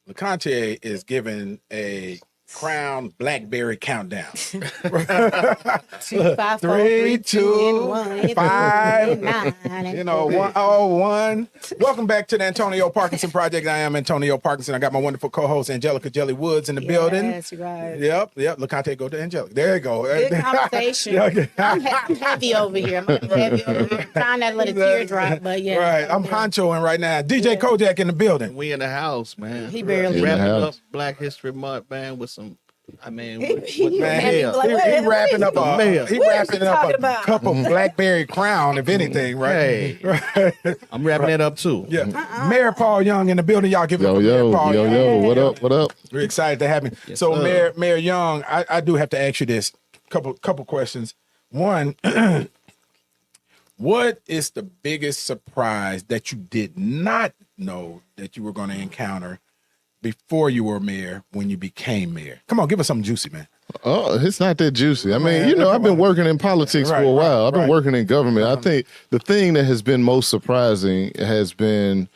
LeConte is giving a Crown Blackberry countdown. 2, 5, 4, 3, 2, 1, 5. 9. 101. Welcome back to the Antonio Parkinson Project. I am Antonio Parkinson. I got my wonderful co-host Angelica Jelly Woods in the building. Yes, right. Yep. LeConte, go to Angelica. There you go. Good conversation. I'm heavy over here. I'm heavy over here. Trying not to let a tear drop, but yeah. Right. I'm honchoing right now. DJ Kojak in the building. We in the house, man. He barely In the wrapping house. up Black History Month, man, with some. I mean, He with Man, had me hell. like, he wrapping up what he is he wrapping up talking a about? cup of Blackberry Crown, if anything, right? Hey, I'm wrapping that up too. Yeah. Mayor Paul Young in the building. Y'all give it up for Mayor Paul Young. Yo, what up? We're excited to have him. So, Mayor Young, I do have to ask you this couple questions. One, what is the biggest surprise that you did not know that you were going to encounter before you were mayor when you became mayor? Come on, give us something juicy, man. Oh, it's not that juicy. I mean, I've been working in politics for a while. I've been working in government. I think the thing that has been most surprising has been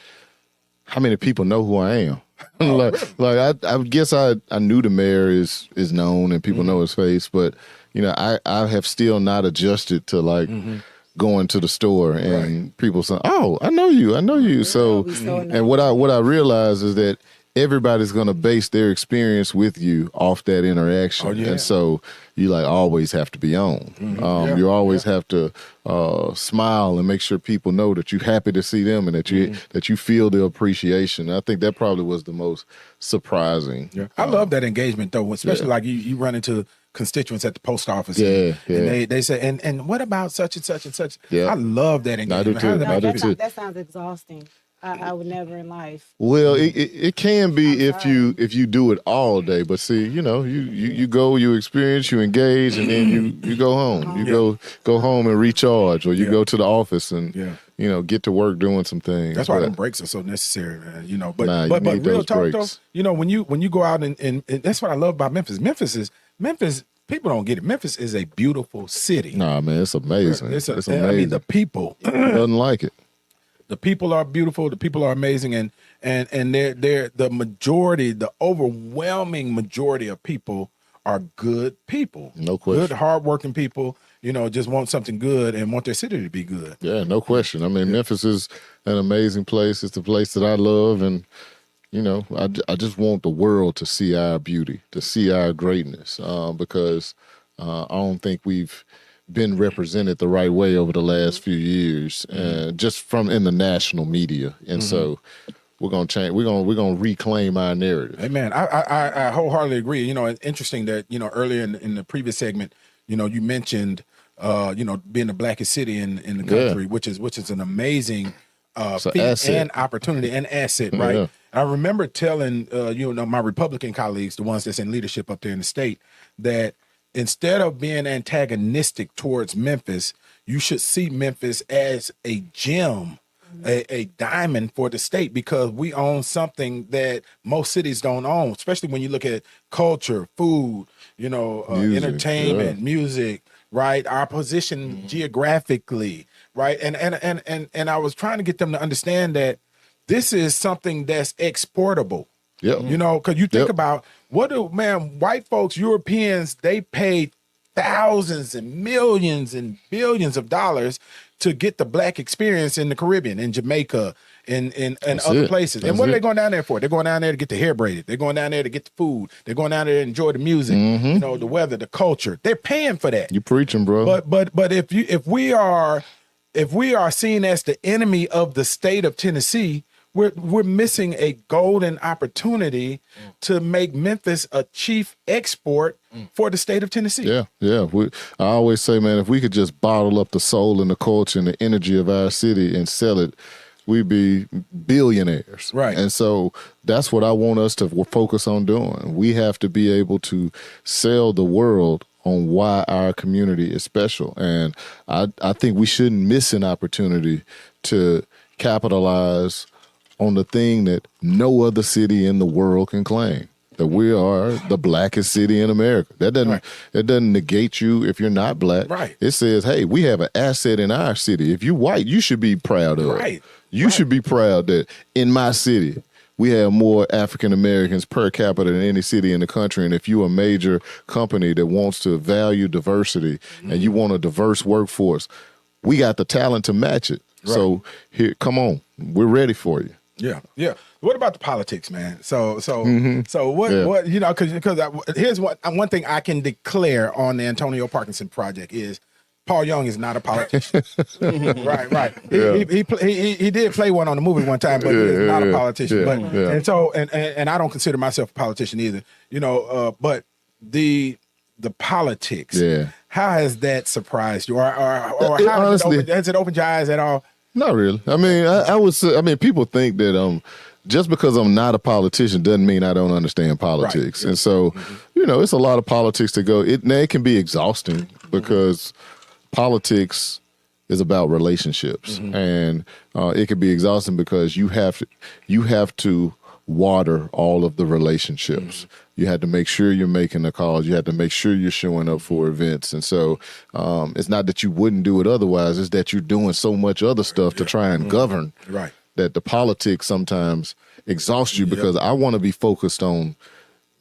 how many people know who I am. I guess I knew the mayor is known and people know his face, but I have still not adjusted to going to the store and people saying, "Oh, I know you." So, and what I realize is that everybody's going to base their experience with you off that interaction. And so you always have to be on. You always have to smile and make sure people know that you're happy to see them and that you feel the appreciation. I think that probably was the most surprising. Yeah. I love that engagement though, especially like you run into constituents at the post office. And they say, and what about such and such and such? Yeah. I love that engagement. I do too. That sounds exhausting. I would never in life. Well, it can be if you do it all day, but see, you go, you experience, you engage, and then you go home. You go home and recharge, or you go to the office and get to work doing some things. That's why them breaks are so necessary, man. But you need real those talk breaks. though, when you go out and that's what I love about Memphis. Memphis. People don't get it. Memphis is a beautiful city. Nah, man, it's amazing. It's amazing. I mean, the people doesn't like it. The people are beautiful. The people are amazing, and they're the majority, the overwhelming majority of people are good people. No question. Good, hardworking people. Just want something good and want their city to be good. Yeah, no question. I mean, Memphis is an amazing place. It's the place that I love, and I just want the world to see our beauty, to see our greatness, because I don't think we've been represented the right way over the last few years, just from in the national media. And so we're gonna change. We're gonna reclaim our narrative. Hey man, I wholeheartedly agree. It's interesting that earlier in the previous segment, You mentioned, being the blackest city in the country, which is an amazing feat asset. and opportunity and asset, right? Yeah. I remember telling, my Republican colleagues, the ones that's in leadership up there in the state, that instead of being antagonistic towards Memphis, you should see Memphis as a gem, a diamond for the state, because we own something that most cities don't own, especially when you look at culture, food, Music, entertainment, music, right? Our position geographically, right? And I was trying to get them to understand that this is something that's exportable. Yep. Because you think about white folks, Europeans, they paid thousands and millions and billions of dollars to get the black experience in the Caribbean, in Jamaica, in other places. And what are they going down there for? They're going down there to get the hair braided. They're going down there to get the food. They're going down there to enjoy the music, the weather, the culture. They're paying for that. You preaching, bro. But if we are seen as the enemy of the state of Tennessee, we're missing a golden opportunity to make Memphis a chief export for the state of Tennessee. Yeah. I always say, man, if we could just bottle up the soul and the culture and the energy of our city and sell it, we'd be billionaires. Right. And so that's what I want us to focus on doing. We have to be able to sell the world on why our community is special. And I think we shouldn't miss an opportunity to capitalize on the thing that no other city in the world can claim, that we are the blackest city in America. That doesn't negate you if you're not black. Right. It says, hey, we have an asset in our city. If you're white, you should be proud of it. You should be proud that in my city, we have more African Americans per capita than any city in the country. And if you're a major company that wants to value diversity and you want a diverse workforce, we got the talent to match it. Right. So here, come on, we're ready for you. Yeah. What about the politics, man? So what because here's one thing I can declare on the Antonio Parkinson project is Paul Young is not a politician. Right. He did play one on the movie one time, but he is not a politician. And I don't consider myself a politician either. But the politics. Yeah. How has that surprised you, or how honestly, has it opened your eyes at all? Not really. I mean, I would say. I mean, people think that just because I'm not a politician doesn't mean I don't understand politics. Right. And so, it's a lot of politics to go. It can be exhausting because politics is about relationships, and it can be exhausting because you have to water all of the relationships. You had to make sure you're making the calls. You had to make sure you're showing up for events. And so it's not that you wouldn't do it otherwise. It's that you're doing so much other stuff to try and govern that the politics sometimes exhaust you because I want to be focused on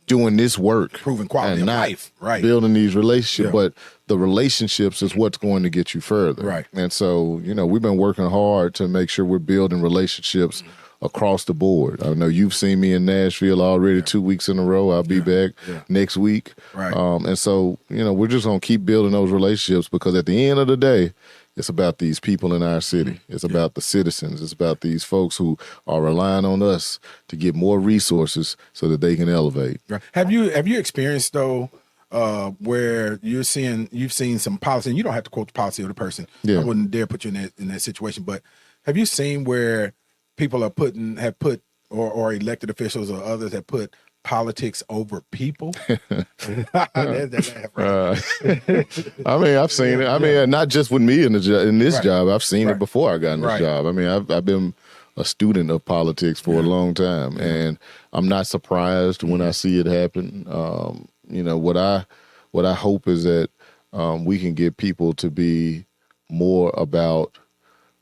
doing this work. Proving quality and of not life. Right. Building these relationships. But the relationships is what's going to get you further. Right. And so, we've been working hard to make sure we're building relationships across the board. I know you've seen me in Nashville already 2 weeks in a row. I'll be back next week. Right. And so, we're just going to keep building those relationships because at the end of the day, it's about these people in our city. It's about the citizens. It's about these folks who are relying on us to get more resources so that they can elevate. Right. Have you experienced though where you've seen some policy, and you don't have to quote the policy of the person. I wouldn't dare put you in that situation, but have you seen where people have put or elected officials or others have put politics over people? I mean, I've seen it. I mean, not just with me in this job. I've seen it before I got in this job. I mean, I've been a student of politics for a long time, and I'm not surprised when I see it happen. What I hope is that we can get people to be more about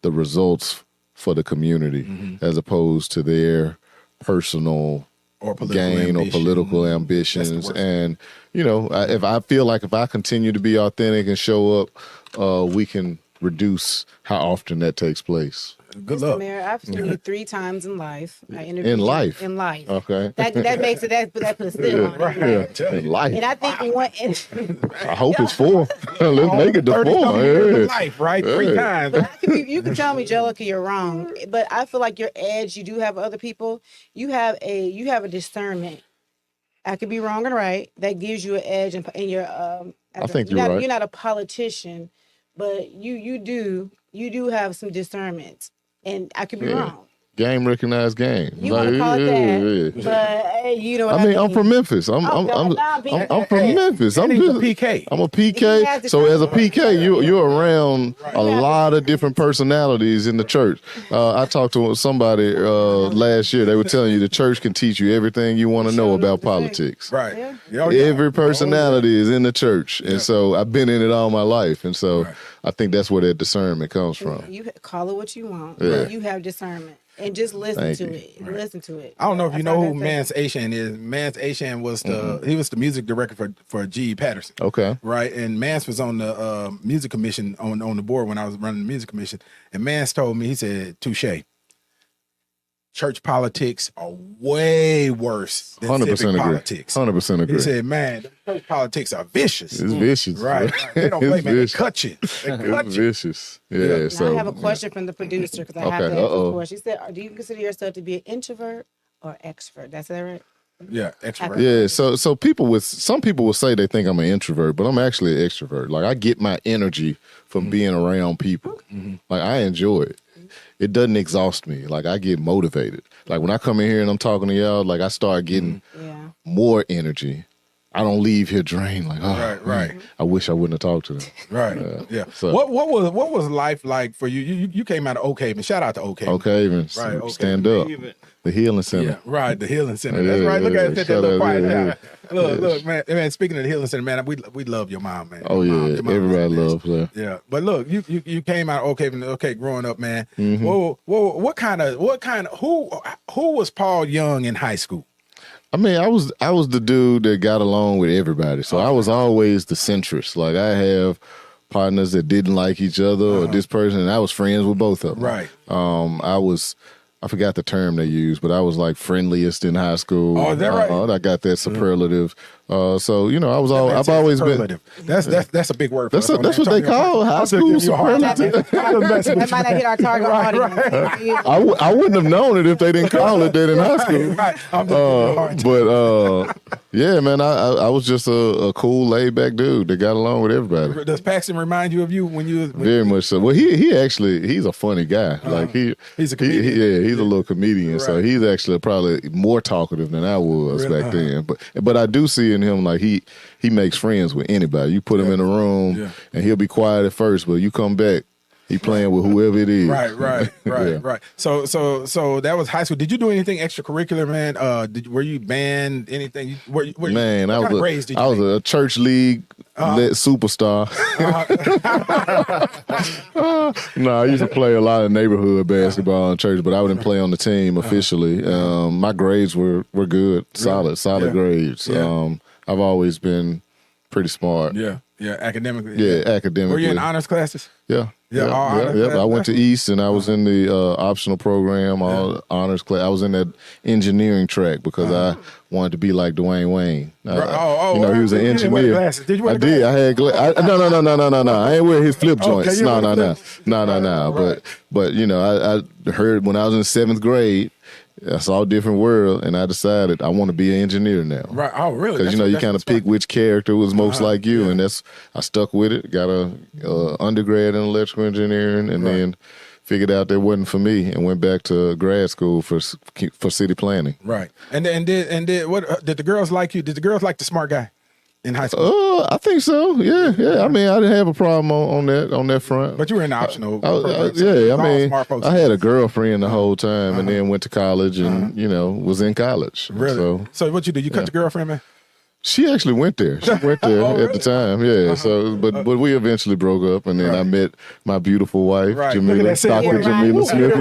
the results for the community as opposed to their personal or gain or political ambitions. And, if I feel like if I continue to be authentic and show up, we can reduce how often that takes place. Good Mr. luck. Mayor, I've seen you 3 times in life. I interviewed In you life? In life. Okay. That makes it, that put a still on it. Right? In life. And I think one. I hope it's 4. Let's make it to 4. Life, right? 3 times. You can tell me, Jellica, you're wrong, but I feel like your edge you do have other people. You have a discernment I could be wrong and right. That gives you an edge in your. I think you're you're not, right. You're not a politician, but you do have some discernment, and I could be wrong. Game recognized game. You want to call it that, but you know what I mean. I'm from Memphis. I'm from Memphis. I'm he's a just PK. I'm a He PK. has So as a different- PK, you're around a lot of different personalities in the church. I talked to somebody last year. They were telling you the church can teach you everything you want to know about politics. Right. Yeah. Oh, yeah. Every personality is in the church, and so I've been in it all my life, and so I think that's where that discernment comes from. You call it what you want. Yeah. You have discernment, and just listen Thank to you. it. Listen to it. I don't know if you That's all know I who gotta Mance Ashan is. Mance Ashan was he was the music director for G.E. Patterson. Okay. Right, and Mance was on the music commission on the board when I was running the music commission, and Mance told me, he said, "Touche. Church politics are way worse than 100% civic agree. politics." 100% agree. He said, "Man, church politics are vicious." It's vicious. Right. They don't play, It's man. They vicious. cut you. They cut It's you. vicious. Yeah. Yeah. Now, So I have a question from the producer because I have Okay, to ask uh-oh. a question. She said, "Do you consider yourself to be an introvert or extrovert?" That's that right? Yeah, extrovert. Yeah, so some people will say they think I'm an introvert, but I'm actually an extrovert. Like I get my energy from being around people. Like I enjoy it. It doesn't exhaust me. Like I get motivated. Like when I come in here and I'm talking to y'all, like I start getting Yeah. more energy. I don't leave here drained. Like, oh, Right. man, I wish I wouldn't have talked to them. Right. Yeah. so- what was life like for you? You came out of Oak Haven. Shout out to Oak Haven. Okay, even Right, okay. stand up. The healing center. Yeah, right. The healing center. That's Yeah, right. Look yeah, at that shout little out, quiet. yeah, Look, man. Speaking of the healing center, man, we love your mom, man. Oh Your mom- yeah, your mom everybody was the loves her. best. Yeah, but look, you came out of Oak Haven. Okay, growing up, man. Mm-hmm. Whoa, what kind of who was Paul Young in high school? I mean, I was the dude that got along with everybody. So I was always the centrist. Like I have partners that didn't like each other or this person, and I was friends with both of them. Right. I forgot the term they used, but I was like friendliest in high school. Oh, is that right? I got that superlative. So you know, I've always been. Superlative. That's a big word. For That's us on what they Antonio call Park. high I'm school giving you a hard time. superlative. That might not hit our target audience. I wouldn't have known it if they didn't call it that in high school. Right. I'm just giving you a hard time. But yeah, man, I was just a cool, laid back dude that got along with everybody. Does Paxton remind you of you when you was? Very much so. Well, he's a funny guy. Like He's a comedian. he's a little comedian. So Right. he's actually probably more talkative than I was Really? back then. But I do see in him like he makes friends with anybody. You put him in a room and he'll be quiet at first, but you come back, he playing with whoever it is. Right. Yeah. So that was high school. Did you do anything extracurricular, man? Were you band anything? Man, what I kind of was grades did you I was make? a church league lit superstar. No, I used to play a lot of neighborhood basketball in church, but I didn't play on the team officially. My grades were good, solid Yeah. grades. Yeah. I've always been pretty smart. Yeah, academically. Yeah, academically. Were you in honors classes? Yeah. Yeah, all honors yeah. class? I went to East and I was in the optional program, all honors class. I was in that engineering track because I wanted to be like Dwayne Wayne. He was an Did you wear engineer. glasses? Did you wear I did. I had no. I ain't wear his flip joints. you No. wear flips. No. But you know, I heard when I was in 7th grade, I saw a different world, and I decided I want to be an engineer now. Right. Oh, really? Because you know you kind of pick which character was most like you, and I stuck with it. Got a undergrad in electrical engineering, and then figured out that wasn't for me, and went back to grad school for city planning. Right. And did what? Did the girls like you? Did the girls like the smart guy in high school? I think so. Yeah. I mean, I didn't have a problem on that front. But you were in the optional. I smart folks. I had a girlfriend the whole time, and then went to college, and was in college. Really? So what you did? You cut your girlfriend, man? She actually went there. She went there at the time. Yeah. So, but we eventually broke up, and then I met my beautiful wife, Right. Look at Jamila, that set. Dr. Yeah, Jamila right. Smith.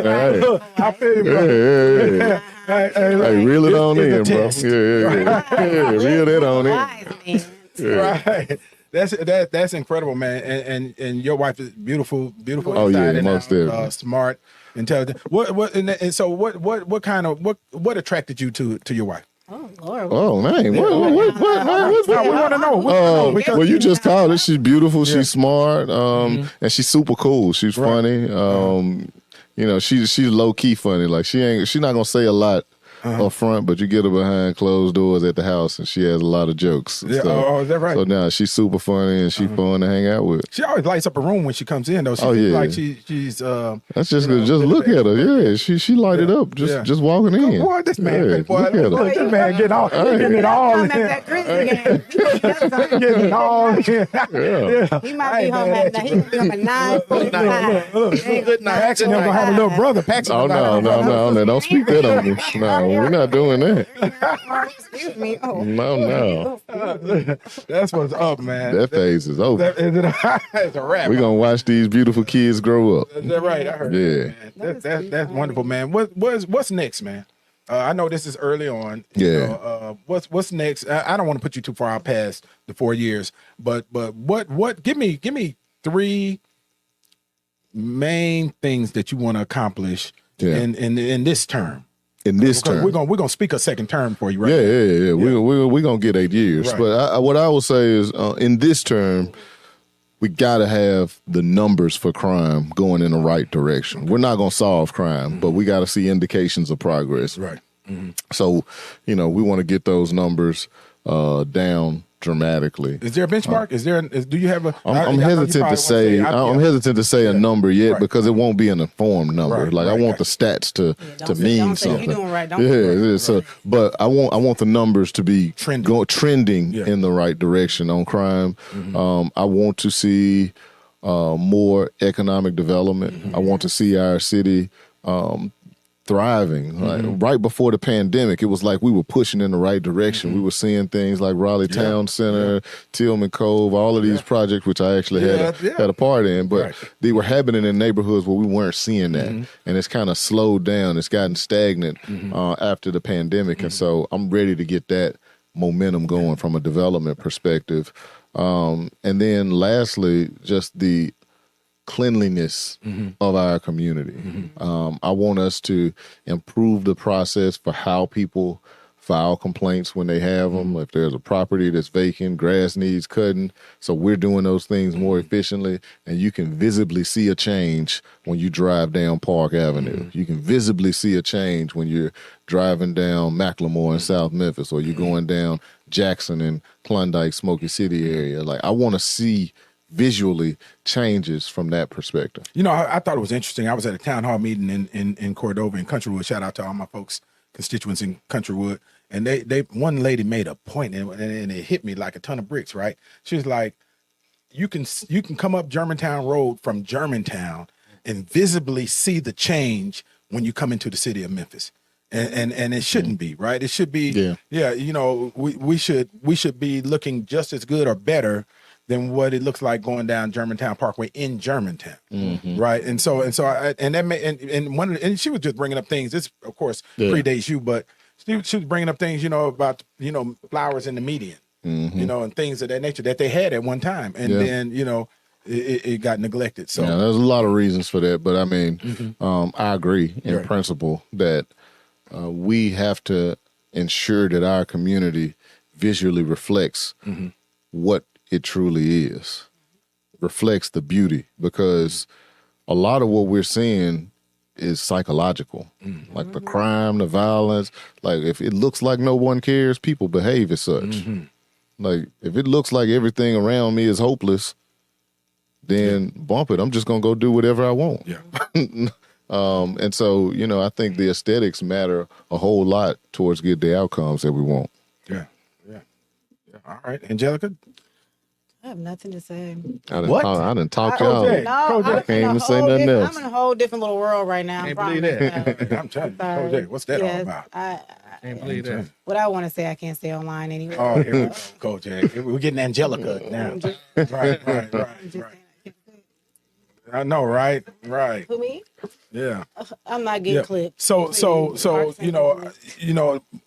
Yeah. Look, I feel you, bro. Yeah. Hey, reel it on in, it's a bro. test. Yeah. Reel it on in. Wise man. Right. That's incredible, man. And your wife is beautiful Oh, yeah, inside and most out, definitely. smart, intelligent. What attracted you to your wife? Oh Lord. Oh man, what, man? What's that? We want to know. Well, you just called it. She's beautiful. She's smart. And she's super cool. She's funny. She's low key funny. Like she's not gonna say a lot up front, but you get her behind closed doors at the house, and she has a lot of jokes. Yeah. So, Is that right? so now she's super funny and she's fun to hang out with. She always lights up a room when she comes in, though. She Oh, feels yeah. like she's. That's just good. Just look at her. Yeah, she lighted up just walking in. Boy, this man, Yeah, boy, look at her. look, this man getting all, getting it all I'm in. at that Grizzly game. Getting it all in. Yeah. He might be home at he might be home at 9:45. Good night. Paxton gonna have a little brother. Paxton. Oh no! Don't speak that on me. No, we're not doing that. Excuse me. Oh. No. That's what's up, man. That phase is over. It's a wrap. We're gonna watch these beautiful kids grow up. Is that right? I heard. Yeah. That, man. That's wonderful, man. What's next, man? I know this is early on. Yeah. What's next? I don't want to put you too far out past the 4 years, but what? Give me 3 main things that you want to accomplish in this term. In this term, we're gonna speak a second term for you, right? Yeah. We're gonna get 8 years. Right. But what I will say is, in this term, we gotta have the numbers for crime going in the right direction. We're not gonna solve crime, but we gotta see indications of progress. Right. So, we want to get those numbers down dramatically. Is there a benchmark? Do you have a? I'm hesitant to say. I'm hesitant to say a number yet because it won't be an informed number. I want the stats to mean don't say something. you doing right. Don't do it. So, but I want the numbers to be trending Yeah. in the right direction on crime. I want to see more economic development. I want to see our city thriving. Like, right before the pandemic, it was like we were pushing in the right direction. We were seeing things like Raleigh Town Center, Tillman Cove, all of these projects, which I actually had a part in, but they were happening in neighborhoods where we weren't seeing that. And it's kind of slowed down. It's gotten stagnant after the pandemic. And so I'm ready to get that momentum going from a development perspective. And then lastly, just the cleanliness of our community. I want us to improve the process for how people file complaints when they have them. If there's a property that's vacant, grass needs cutting. So we're doing those things more efficiently, and you can visibly see a change when you drive down Park Avenue. You can visibly see a change when you're driving down McLemore in South Memphis, or you're going down Jackson and Klondike, Smoky City area. Like, I want to see visually changes from that perspective. I thought it was interesting. I was at a town hall meeting in Cordova and Countrywood. Shout out to all my folks, constituents in Countrywood. And one lady made a point, and it hit me like a ton of bricks, right? She was like, you can come up Germantown Road from Germantown and visibly see the change when you come into the city of Memphis. And it shouldn't be, right? It should be, we should be looking just as good or better than what it looks like going down Germantown Parkway in Germantown, right? And so she was just bringing up things. This, of course, predates you, but she was bringing up things, about flowers in the median, and things of that nature that they had at one time, and then it got neglected. So there's a lot of reasons for that, but I mean, I agree in principle that we have to ensure that our community visually reflects what it truly is, reflects the beauty, because a lot of what we're seeing is psychological, like the crime, the violence. Like, if it looks like no one cares, people behave as such. Like, if it looks like everything around me is hopeless, then bump it. I'm just gonna go do whatever I want. And so, I think the aesthetics matter a whole lot towards getting the outcomes that we want. Yeah. All right, Angelica. I have nothing to say. I didn't talk y'all. I can't even say nothing else. I'm in a whole different little world right now. Can't believe that. I'm telling you, Jose, what's that all about? Can't believe that. What I want to say, I can't say online anyway. Oh, here we go, Coach. We're getting Angelica now. Right. I know, right? Who, me? Yeah. I'm not getting clipped. So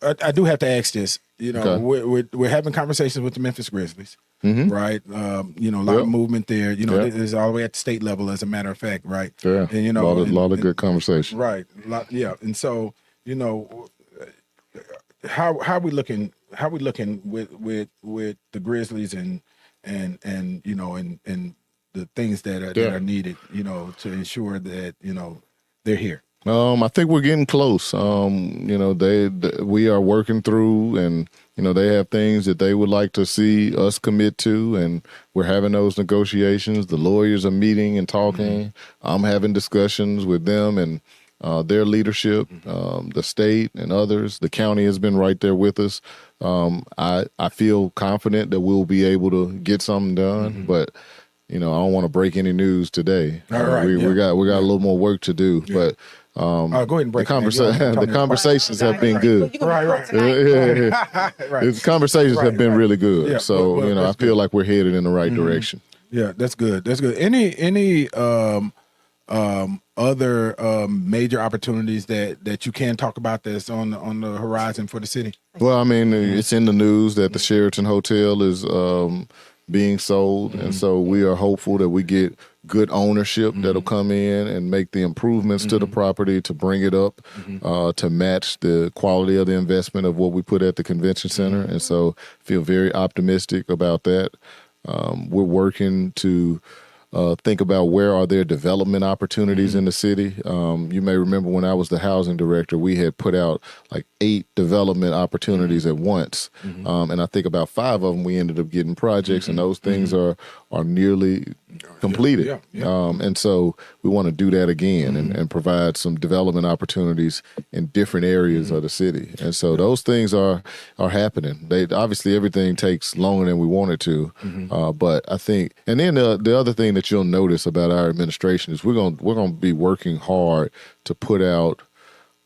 I do have to ask this. We're having conversations with the Memphis Grizzlies, right? A lot of movement there. There's all the way at the state level, as a matter of fact, right? Yeah. And a lot of good conversation. Right. And so how we looking? How we looking with the Grizzlies and the things that are needed, to ensure that they're here. I think we're getting close. We are working through, and they have things that they would like to see us commit to, and we're having those negotiations. The lawyers are meeting and talking. I'm having discussions with them and their leadership, the state and others. The county has been right there with us. I feel confident that we'll be able to get something done, but I don't want to break any news today. All right, we got a little more work to do, but. Go ahead and break the conversations have been good. Right. Right. The conversations have been really good. Yeah, So, well, I feel like we're headed in the right direction. Yeah, that's good. That's good. Any other major opportunities that you can talk about that's on the horizon for the city? Well, I mean, it's in the news that the Sheraton Hotel is being sold, and so we are hopeful that we get good ownership that'll come in and make the improvements to the property to bring it up to match the quality of the investment of what we put at the convention center. And so feel very optimistic about that. We're working to think about where are there development opportunities in the city. You may remember when I was the housing director, we had put out like 8 development opportunities at once. And I think about 5 of them, we ended up getting projects, and those things are nearly completed. And so we want to do that again and provide some development opportunities in different areas of the city. And so those things are happening. Obviously everything takes longer than we want it to. But I think, and then the other thing that you'll notice about our administration is we're going to be working hard to put out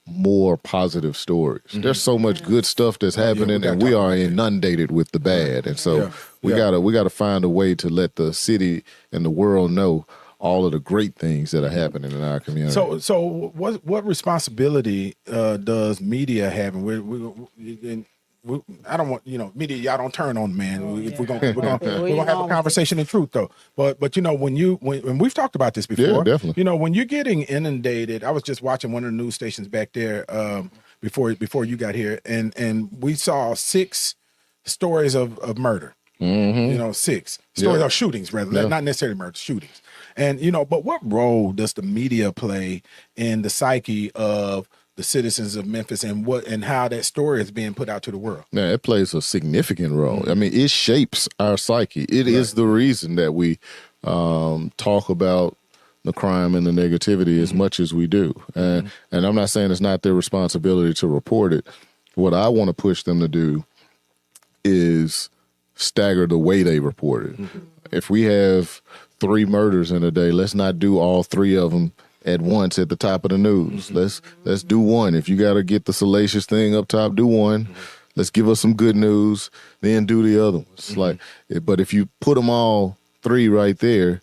more positive stories. There's so much good stuff that's happening, and we are inundated with the bad. And so we gotta find a way to let the city and the world know all of the great things that are happening in our community. So what responsibility does media have? And I don't want media. Y'all don't turn on, man. If we're gonna have a conversation in truth, though. But when we've talked about this before, definitely. When you're getting inundated, I was just watching one of the news stations back there before you got here, and we saw 6 stories of murder. 6 stories of shootings, rather, not necessarily murder, shootings. And but what role does the media play in the psyche of the citizens of Memphis and how that story is being put out to the world? Yeah, it plays a significant role. I mean, it shapes our psyche. It is the reason that we talk about the crime and the negativity as much as we do. And I'm not saying it's not their responsibility to report it. What I want to push them to do is stagger the way they report it. If we have 3 murders in a day, let's not do all 3 of them at once at the top of the news. Let's do one. If you got to get the salacious thing up top, do one. Let's give us some good news, then do the other ones. But if you put them all 3 right there,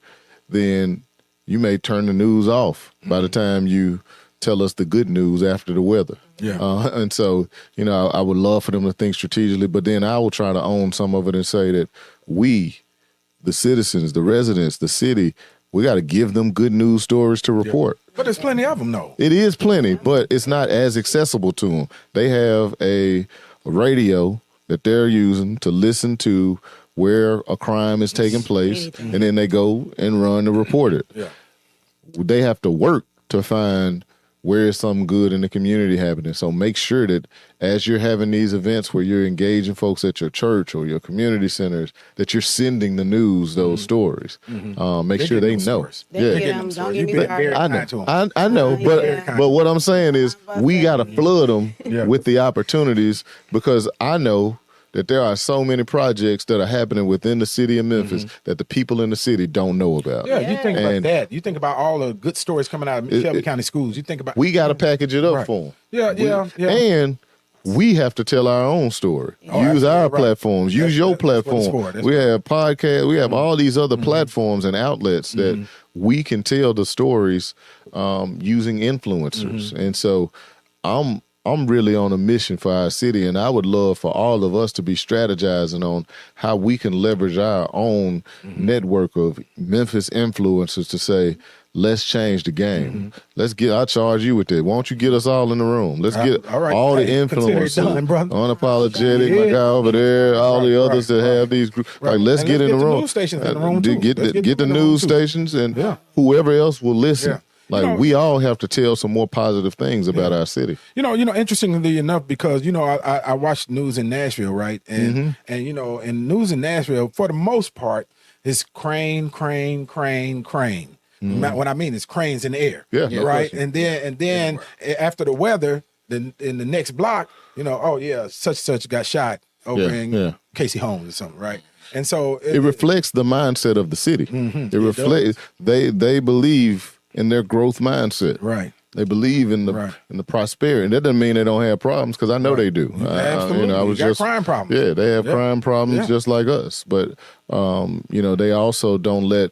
then you may turn the news off by the time you tell us the good news after the weather. And so, I would love for them to think strategically, but then I will try to own some of it and say that we, the citizens, the residents, the city, we got to give them good news stories to report. But there's plenty of them, though. It is plenty, but it's not as accessible to them. They have a radio that they're using to listen to where a crime is taking place, and then they go and run to report it. They have to work to find where is something good in the community happening. So make sure that as you're having these events where you're engaging folks at your church or your community centers, that you're sending the news those stories. Make sure they know. Don't get me started. I know, but what I'm saying is we got to flood them with the opportunities, because I know that there are so many projects that are happening within the city of Memphis that the people in the city don't know about. You think about that. You think about all the good stories coming out of Shelby County schools. You think about we got to package it up for them. And we have to tell our own story. Use our platforms. Use your platform. We have podcasts. We have all these other platforms and outlets that we can tell the stories using influencers. And so I'm really on a mission for our city, and I would love for all of us to be strategizing on how we can leverage our own network of Memphis influencers to say, let's change the game. I'll charge you with that. Why don't you get us all in the room? Let's get all the influencers, Unapologetic, my guy over there, all the others that have these groups. Let's get in the room. News stations in the room too. Get the news stations and whoever else will listen. Like we all have to tell some more positive things about our city. Interestingly enough, because I watch news in Nashville, right? And and news in Nashville for the most part is crane. What I mean is cranes in the air. Yeah, no right. question. And then after the weather, then in the next block, such got shot over in Casey Holmes or something, right? And so it reflects the mindset of the city. It reflects they believe in their growth mindset. Right. They believe in the prosperity. And that doesn't mean they don't have problems, because I know they do. Absolutely. I was got crime problems. Yeah, they have crime problems just like us. But they also don't let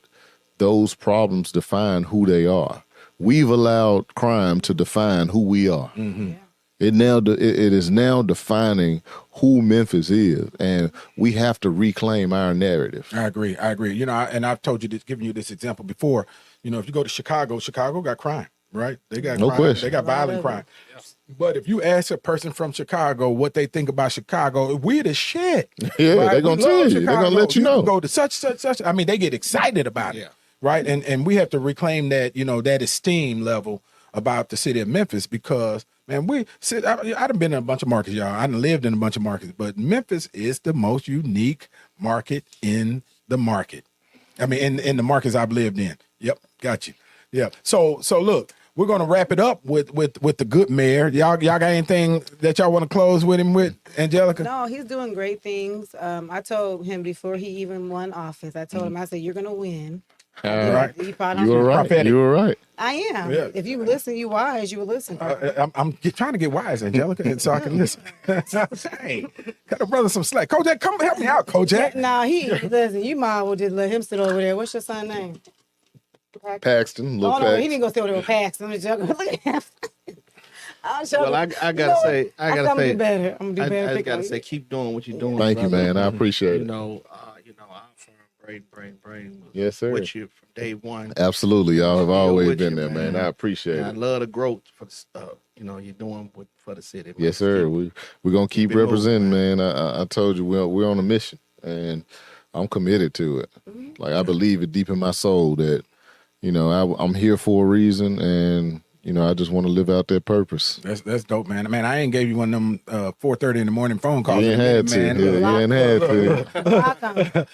those problems define who they are. We've allowed crime to define who we are. It is now defining who Memphis is, and we have to reclaim our narrative. I agree. And I've told you this, given you this example before. If you go to Chicago got crime, right? They got crime. Question. They got violent crime. But if you ask a person from Chicago what they think about Chicago, weird as shit. Yeah, right? they're gonna tell you. They're gonna let you know. Can go to such. I mean, they get excited about it, right? And we have to reclaim that that esteem level about the city of Memphis, because man, I done been in a bunch of markets, y'all. I done lived in a bunch of markets, but Memphis is the most unique market in the market. I mean, in the markets I've lived in. Yep, got you. Yeah. So look, we're gonna wrap it up with the good mayor. Y'all got anything that y'all want to close with him with, Angelica? No, he's doing great things. I told him before he even won office, I told him, I said, you're gonna win. Right. You were right. You were right. I am. Yeah. If you listen, you wise. You will listen. I'm trying to get wise, Angelica, so I can listen. Hey, cut a brother some slack. Kojak, come help me out, Kojak. No, listen. You might well just let him sit over there. What's your son's name? Paxton. Oh no, he didn't go sit over there with Paxton. I'm just joking. Look at him. Well, I gotta say, I'm gonna do better. I'm gonna do better. I just gotta say, keep doing what you're doing. Thank you, brother. man. I appreciate it. I'm from brain. Yes, sir. With you from day one. Absolutely, y'all have always with been you, there, man. man. I appreciate And I it. love the growth for you're doing for the city. Man. Yes, sir. We're gonna keep it moving, representing, man. I told you we're on a mission, and I'm committed to it. Like, I believe it deep in my soul that I'm here for a reason, and I just want to live out that purpose. That's dope, man. Man, I ain't gave you one of them 4:30 in the morning phone calls. You ain't had to. man. You ain't had to.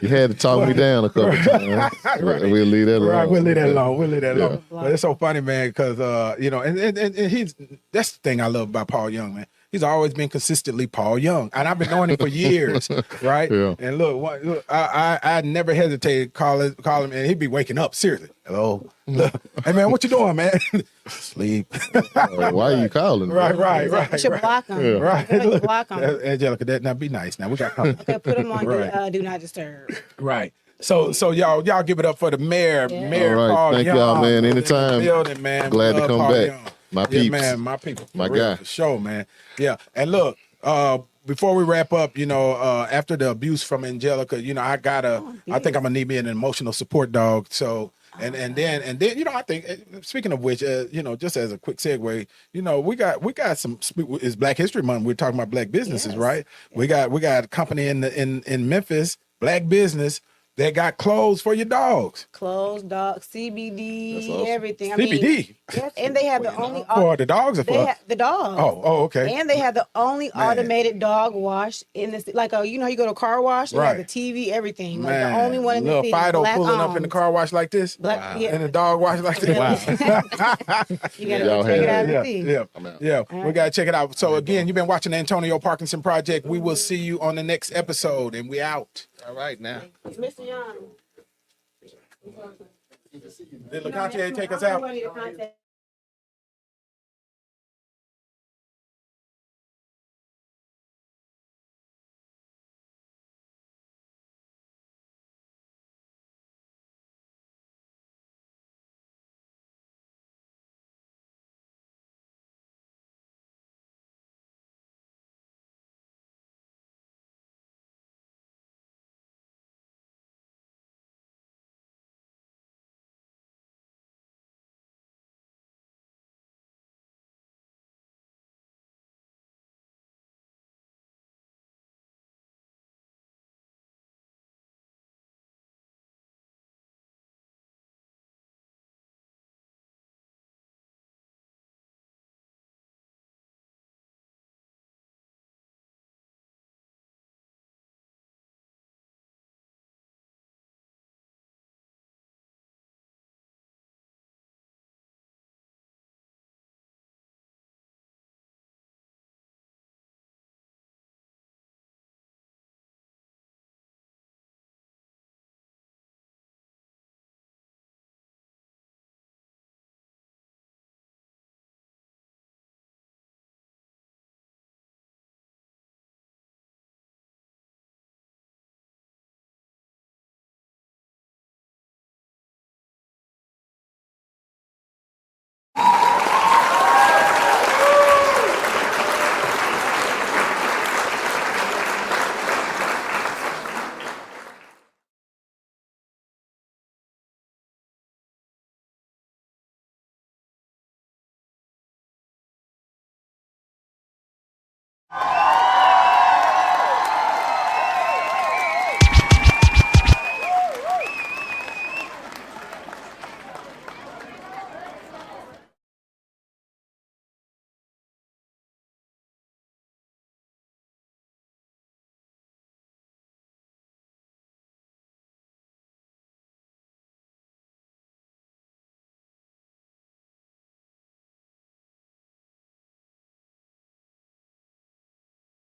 You had to talk me down a couple times. Right. We'll leave that alone. Right, we'll leave that alone. Yeah. But it's so funny, man, because and that's the thing I love about Paul Young, man. He's always been consistently Paul Young, and I've been knowing him for years, right? Yeah. And look, I never hesitated call him, and he'd be waking up seriously. Hello, hey man, what you doing, man? Sleep. Why are you calling? Right. You should block him. Yeah. Right. You should block him. Angelica, now be nice. Now we got company. Okay, put him on Right. do not disturb. Right. So y'all give it up for the mayor, Yeah. Mayor All right. Paul Thank Young. y'all, man. in the Anytime. building, man. Glad to Love come Paul back. Young. My Yeah, peeps. man, my people. For My real, guy. for sure, man. Yeah. And look, before we wrap up, after the abuse from Angelica, I think I'm gonna need me an emotional support dog. So and then I think, speaking of which, just as a quick segue, we got some, it's Black History Month. We're talking about black businesses, Yes. right? We got a company in Memphis, black business, that got clothes for your dogs. Clothes, dog, CBD, That's awesome. everything. CBD? Yes, and they have the only For the dogs or for the dogs. Oh, okay. And they have the only Man. automated dog wash in this. Like, you go to a car wash, they have the Right. TV, everything. Like Man, the only one in the little city. Fido black pulling up in the owned. car wash like this, Black, yeah. and the dog wash like this. You gotta Y'all go check it have out Yeah, and see. yeah. We gotta check it out. So again, you've been watching the Antonio Parkinson Project. We will see you on the next episode, and we out. All right now. Mr. Young. Did LeContier take us out? Contact